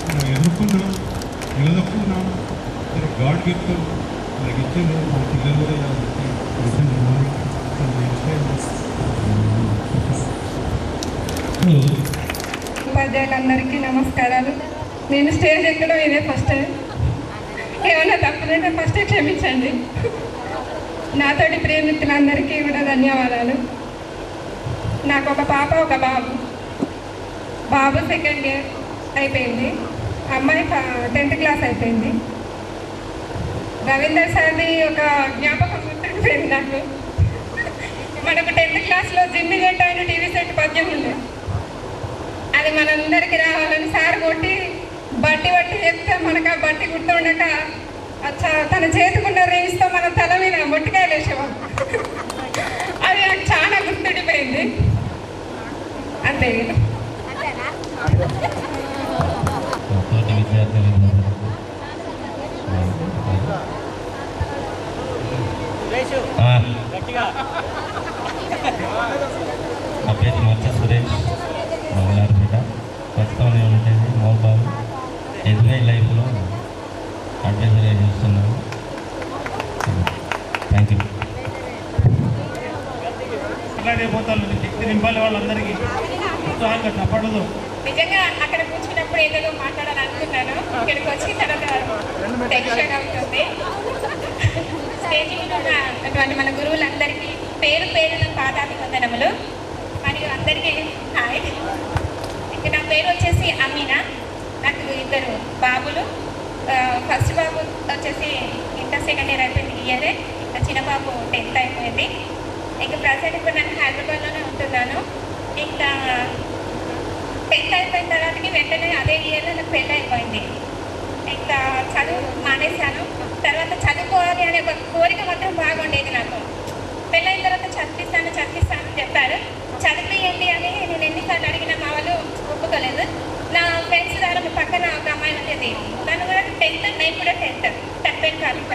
మనం ఎదుర్కొన్నాం, నిలదొక్కున్నాం. సరే గాడ్ గిఫ్ట్ మనకి ఇచ్చింది, మా పిల్లలు కూడా ఉపాధ్యాయులందరికీ నమస్కారాలు. నేను స్టేజ్ ఎక్కడం ఇదే ఫస్ట్ టైం. ఏమైనా తప్పులంటే ఫస్ట్ క్షమించండి. నాతోటి ప్రేమికులందరికీ కూడా ధన్యవాదాలు. నాకు ఒక పాప ఒక బాబు. బాబు సెకండ్ ఇయర్ అయిపోయింది, అమ్మాయి 10th క్లాస్ అయిపోయింది. రవీందర్ సార్ది ఒక జ్ఞాపకం గుర్తుండిపోయింది నాకు. మనకు 10th క్లాస్లో జిమ్మి జట్టు అయిన టీవీ సెట్ పద్యం ఉండే, అది మనందరికీ రావాలని సార్ కొట్టి బట్టి చెప్తే మనకు ఆ బట్టి గుర్తుండక తన చేతికున్న రేంజ్తో మన తల మీద మొట్టికాయలు వేసేవాడు. అది నాకు చాలా గుర్తుండిపోయింది. అంతే. నా పేరు మచ్చ సురేష్, మంగళారపేట. ప్రస్తుతం ఏమంటుంది మోబాల్ ఎదురై లైఫ్లో అడ్వైజర్గా చేస్తున్నాను. Thank you. పోతాను శక్తి నింపాలి వాళ్ళందరికీ ఉత్సాహంగా తప్పడదు. నిజంగా అక్కడ కూర్చున్నప్పుడు ఏదో మాట్లాడాలనుకున్నాను, ఇక్కడికి వచ్చిన తర్వాత టెన్షన్ అవుతుంది. స్టేజ్ మీద ఉన్నటువంటి మన గురువులందరికీ పేరున పాదాభివందనములు. మరియు అందరికీ హాయ్. ఇంకా నా పేరు వచ్చేసి అమీనా. నాకు 2 బాబులు. ఫస్ట్ బాబు వచ్చేసి ఇంటర్ సెకండ్ ఇయర్ అయిపోయింది ఈ ఇయరే. చిన్న బాబు 10th అయిపోయింది. ఇంకా ప్రజెంట్ ఇప్పుడు నేను హైదరాబాద్లోనే ఉంటున్నాను. ఇంకా 10th అయిపోయిన తర్వాతకి వెంటనే అదే ఇయర్లో నాకు పెళ్ళి అయిపోయింది. ఇంకా చదువు మానేశాను. తర్వాత చదువుకోవాలి అనే ఒక కోరిక మాత్రం బాగుండేది నాకు. పెళ్ళైన తర్వాత చదివిస్తాను అని చెప్పారు. చదివియండి అని నేను ఎన్నిసార్లు అడిగినా మా వాళ్ళు ఒప్పుకోలేదు. నా ఫ్రెండ్స్ ద్వారా మీ పక్కన ఒక అమ్మాయి ఉండేది, తను కూడా 10th, నేను కూడా 10th టెన్త్ కాలేక.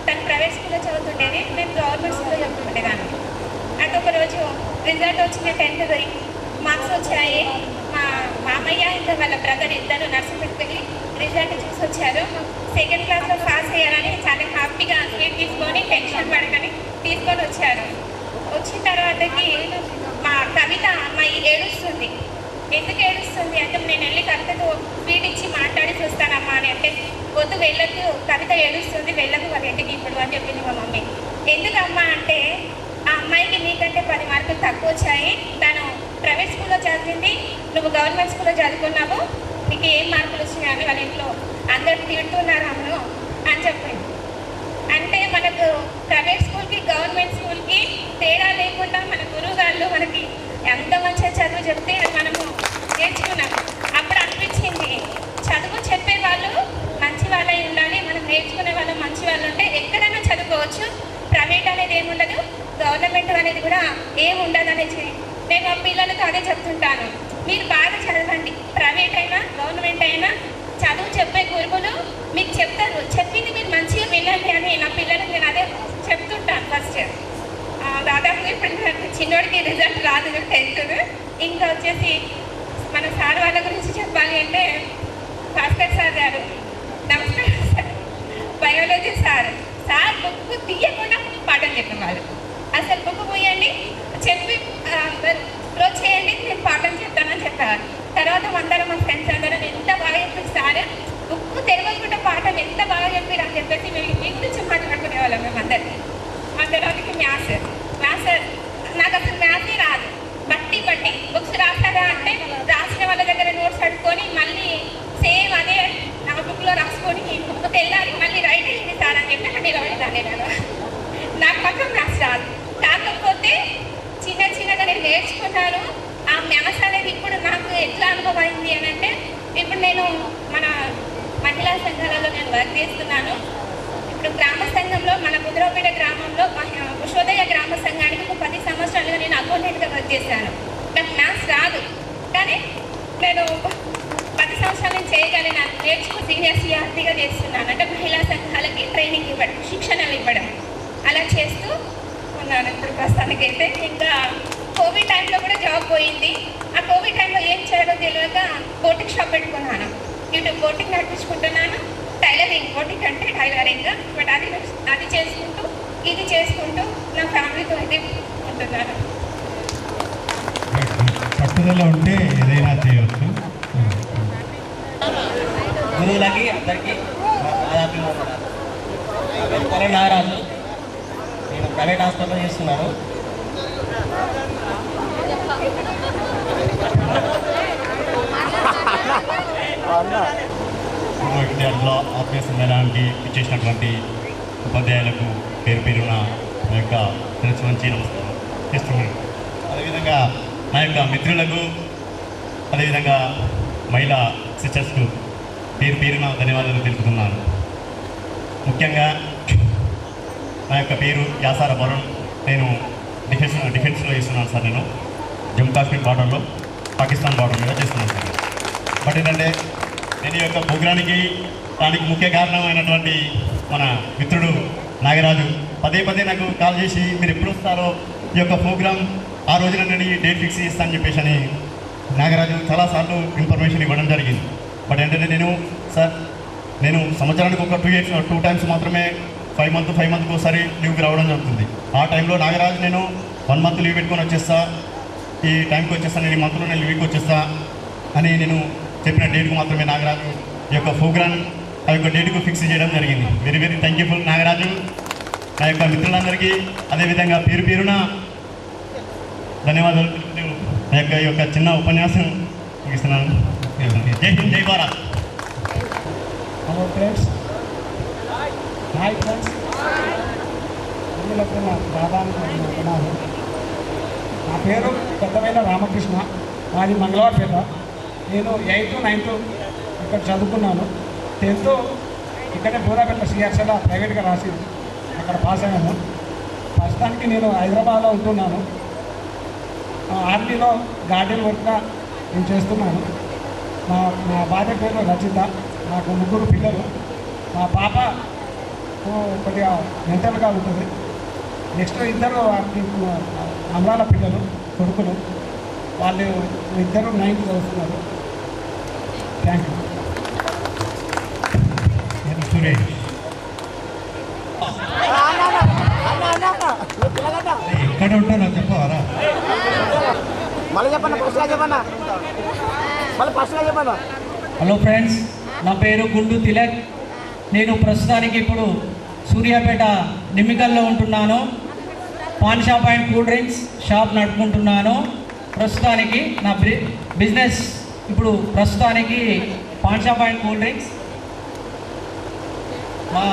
తను ప్రైవేట్ స్కూల్లో చదువుతుండేది, నేను గవర్నమెంట్ స్కూల్లో చదువుతుండేదాన్ని. అయితే ఒక రోజు రిజల్ట్ వచ్చింది, 10th మార్క్స్ వచ్చాయి. మా మామయ్య ఇంకా వాళ్ళ బ్రదర్ ఇద్దరు నర్సింగ్కి వెళ్ళి రిజల్ట్ చూసి వచ్చారు. సెకండ్ క్లాస్లో పాస్ అయ్యారని చాలా హ్యాపీగా స్వీట్ తీసుకొని టెన్షన్ పడకని తీసుకొని వచ్చారు. వచ్చిన తర్వాతకి మా కవిత అమ్మాయి ఏడుస్తుంది. ఎందుకు ఏడుస్తుంది అంటే నేను వెళ్ళి కవితకు స్వీట్ ఇచ్చి మాట్లాడి చూస్తానమ్మా అని అంటే వద్దు వెళ్ళకు, కవిత ఏడుస్తుంది వెళ్ళకు వాళ్ళ ఇంటికి ఇప్పుడు అని చెప్పింది మా మమ్మీ. ఎందుకమ్మా అంటే ఆ అమ్మాయికి నీకంటే 10 మార్కులు తక్కువ వచ్చాయి, తను ప్రైవేట్ స్కూల్లో చదివింది, నువ్వు గవర్నమెంట్ స్కూల్లో చదువుకున్నావు, నీకు ఏం మార్కులు వచ్చినాయి అని వాళ్ళ ఇంట్లో అందరు తిడుతున్నారు అమ్మను అని చెప్పింది. అంటే మనకు ప్రైవేట్ స్కూల్కి గవర్నమెంట్ స్కూల్కి తేడా లేకుండా మన గురువు గారు మనకి ఎంత మంచిగా చదువు చెప్తే మనము నేర్చుకున్నాం. అప్పుడు అనిపించింది చదువు చెప్పే వాళ్ళు మంచి వాళ్ళై ఉండాలి, మనం నేర్చుకునే వాళ్ళు మంచి వాళ్ళు ఉంటే ఎక్కడైనా చదువుకోవచ్చు, ప్రైవేట్ అనేది ఏముండదు, గవర్నమెంట్ అనేది కూడా ఏముండదు అనేది నేను మా పిల్లలతో అదే చెప్తుంటాను. మీరు బాగా చదవండి, ప్రైవేట్ అయినా గవర్నమెంట్ అయినా చదువు చెప్పే గురువులు మీకు చెప్తారు, చెప్పింది మీరు మంచిగా వినండి అని నా పిల్లలకు నేను అదే చెప్తుంటాను. ఫస్ట్ దాదాపు ఇప్పుడు చిన్నోడికి రిజల్ట్ రాదు 10th. ఇంకా వచ్చేసి మన సార్ వాళ్ళ గురించి చెప్పాలి అంటే భాస్కర్ సార్ గారు, నమస్కారం సార్, బయాలజీ సార్ బుక్ తీయకుండా పాఠం చెప్పేవాళ్ళు. అసలు బుక్ పోయండి చెప్పి క్లోజ్ చేయండి నేను పాఠం చెప్తానని చెప్పేవారు. తర్వాత అందరం మా ఫ్రెండ్స్ అందరం ఎంత బాగా చెప్పారు సార్, బుక్ తెరవకుండా పాఠం ఎంత బాగా చెప్పారు అని చెప్పేసి మేము మీ గురించి మాట్లాడుకునేవాళ్ళం మేము అందరికీ. ఆ తర్వాతకి మ్యాథ్స్ నాకు అసలు మ్యాథ్సే రాదు, బట్టి బుక్స్ రాస్తారా అంటే రాసిన వాళ్ళ దగ్గర నోట్స్ పట్టుకొని మళ్ళీ సేమ్ అదే నా బుక్లో రాసుకొని బుక్ తెల్లారి మళ్ళీ రైట్ అయ్యింది సార్ అని చెప్పి అక్కడ నిలబడేదాన్ని నేను. నాకు మాత్రం మ్యాథ్స్ రాదు, కాకపోతే చిన్నగా నేను నేర్చుకున్నాను. ఆ మ్యాథ్స్ అనేది ఇప్పుడు నాకు ఎట్లా అనుభవం అయింది అని అంటే ఇప్పుడు నేను మన మహిళా సంఘాలలో నేను వర్క్ చేస్తున్నాను. ఇప్పుడు గ్రామ సంఘంలో మన బుద్రవపేట గ్రామంలో ఉషోదయ గ్రామ సంఘానికి 10 సంవత్సరాలుగా నేను అకౌంటెంట్గా వర్క్ చేశాను. నాకు మ్యాథ్స్ రాదు, కానీ నేను 10 సంవత్సరాల నుంచి చేయగలిగిన నేర్చుకుని సీనియర్ సిఆర్టీగా చేస్తున్నాను. అంటే మహిళా సంఘాలకి ట్రైనింగ్ ఇవ్వడం, శిక్షణలు ఇవ్వడం అలా చేస్తూ ఉన్నాను ఇప్పుడు ప్రస్తుతానికైతే. ఇంకా కోవిడ్ టైంలో కూడా జాబ్ పోయింది. ఆ కోవిడ్ టైంలో ఏం చేయాలో తెలియక బోటిక్ షాప్ పెట్టుకున్నాను. ఇటు బోటిక్ నడిపించుకుంటున్నాను, టైలరింగ్, బోటిక్ అంటే టైలరింగ్, బట్ అది చేసుకుంటూ ఇది చేసుకుంటూ నా ఫ్యామిలీతో అయితే ఉంటున్నాను. పట్టుదల ఉంటే ఏదైనా చేయవచ్చు. గురువులకి అందరికీ నాగరాజు, నేను ప్రైవేట్ హాస్పిటల్లో చేస్తున్నాను. విద్యార్థుల ఆత్మీయ సమ్మేళనానికి ఇచ్చేసినటువంటి ఉపాధ్యాయులకు పేరు పేరున నా యొక్క మంచి నమస్కారం చేస్తున్నాను. అదేవిధంగా నా యొక్క మిత్రులకు, అదేవిధంగా మహిళా సిస్టర్స్కు పేరు పేరున ధన్యవాదాలు తెలుపుతున్నాను. ముఖ్యంగా నా యొక్క పేరు యాసార వరుణ్. నేను డిఫెన్స్లో చేస్తున్నాను సార్. నేను జమ్మూ కాశ్మీర్ బార్డర్లో, పాకిస్తాన్ బార్డర్ మీద చేస్తున్నాను సార్. బట్ ఏంటంటే నేను ఈ యొక్క ప్రోగ్రానికి దానికి ముఖ్య కారణమైనటువంటి మన మిత్రుడు నాగరాజు పదే నాకు కాల్ చేసి మీరు ఎప్పుడు వస్తారో ఈ యొక్క ప్రోగ్రామ్ ఆ రోజున నేను ఈ డేట్ ఫిక్స్ చేస్తానని చెప్పేసి అని నాగరాజు చాలాసార్లు ఇన్ఫర్మేషన్ ఇవ్వడం జరిగింది. బట్ ఏంటంటే నేను సంవత్సరానికి ఒక 2 టైమ్స్ మాత్రమే 5 మంత్కి ఒకసారి లీవ్కి రావడం జరుగుతుంది. ఆ టైంలో నాగరాజు నేను 1 మంత్ లీవ్ పెట్టుకొని వచ్చేస్తా, ఈ టైంకి వచ్చేస్తాను, నేను ఈ మంత్లో నేను లీవ్కి వచ్చేస్తా అని నేను చెప్పిన డేట్కు మాత్రమే నాగరాజు ఈ యొక్క ప్రోగ్రామ్ ఆ యొక్క డేట్కు ఫిక్స్ చేయడం జరిగింది. Very thankful Nagaraju. నా యొక్క మిత్రులందరికీ అదేవిధంగా పేరు పేరున ధన్యవాదాలు తెలుపుతూ నా యొక్క చిన్న ఉపన్యాసం ముగిస్తున్నాను. జై హింద్, జై Bharat. Hello friends, hi friends, నా దాదాపు నా పేరు పెద్దమైన రామకృష్ణ, మాది మంగళవారపేట. నేను 8th, 9th ఇక్కడ చదువుకున్నాను. 10th ఇక్కడే బూరాపేట సిఆర్సీలో ప్రైవేట్గా రాసి అక్కడ పాస్ అయ్యాను. ప్రస్తుతానికి నేను హైదరాబాద్లో ఉంటున్నాను. ఆర్మీలో గార్డెన్ వర్క్గా నేను చేస్తున్నాను. మా భార్య పేరు రచిత, నాకు 3 పిల్లలు. మా పాప కొద్దిగా మెంటల్గా ఉంటుంది. నెక్స్ట్ 2 అమరాల పిల్లలు, కొడుకులు, వాళ్ళు 2 9th చదువుతున్నారు. Thank you. సురేష్, ఎక్కడ ఉంటానో చెప్పవారా? మళ్ళీ చెప్పన్నా ఫస్ట్గా చెప్పన్నా మళ్ళీ ఫస్ట్గా చెప్పన్నా. హలో ఫ్రెండ్స్, నా పేరు గుండు తిలక్. నేను ప్రస్తుతానికి ఇప్పుడు సూర్యాపేట నిమ్మికల్లో ఉంటున్నాను. Paan shop and cool drinks shop నడుపుకుంటున్నాను. ప్రస్తుతానికి నా బిజినెస్ ఇప్పుడు ప్రస్తుతానికి paan shop and cool drinks. మా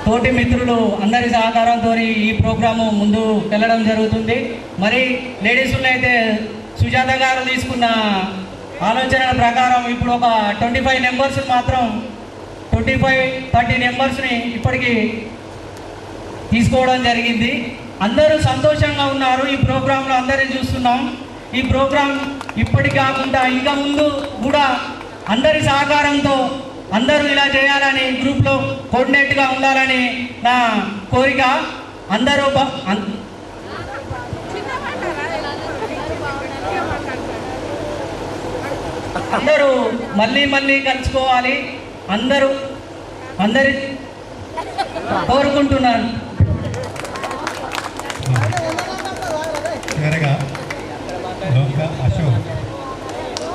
తోటి మిత్రులు అందరి సహకారంతో ఈ ప్రోగ్రాము ముందు వెళ్ళడం జరుగుతుంది. మరి లేడీస్లో అయితే సుజాత గారు తీసుకున్న ఆలోచన ప్రకారం ఇప్పుడు ఒక 25 నెంబర్స్ మాత్రం 25-30 నెంబర్స్ని ఇప్పటికీ తీసుకోవడం జరిగింది. అందరూ సంతోషంగా ఉన్నారు. ఈ ప్రోగ్రాంలో అందరిని చూస్తున్నాం. ఈ ప్రోగ్రాం ఇప్పటికి కాకుండా ఇంకా ముందు కూడా అందరి సహకారంతో అందరూ ఇలా చేయాలని, గ్రూప్లో కోఆర్డినేట్గా ఉండాలని నా కోరిక. అందరూ అందరూ మళ్ళీ కలుసుకోవాలి. అందరి కోరుకుంటున్నాను. చివరగా లోక అశోక్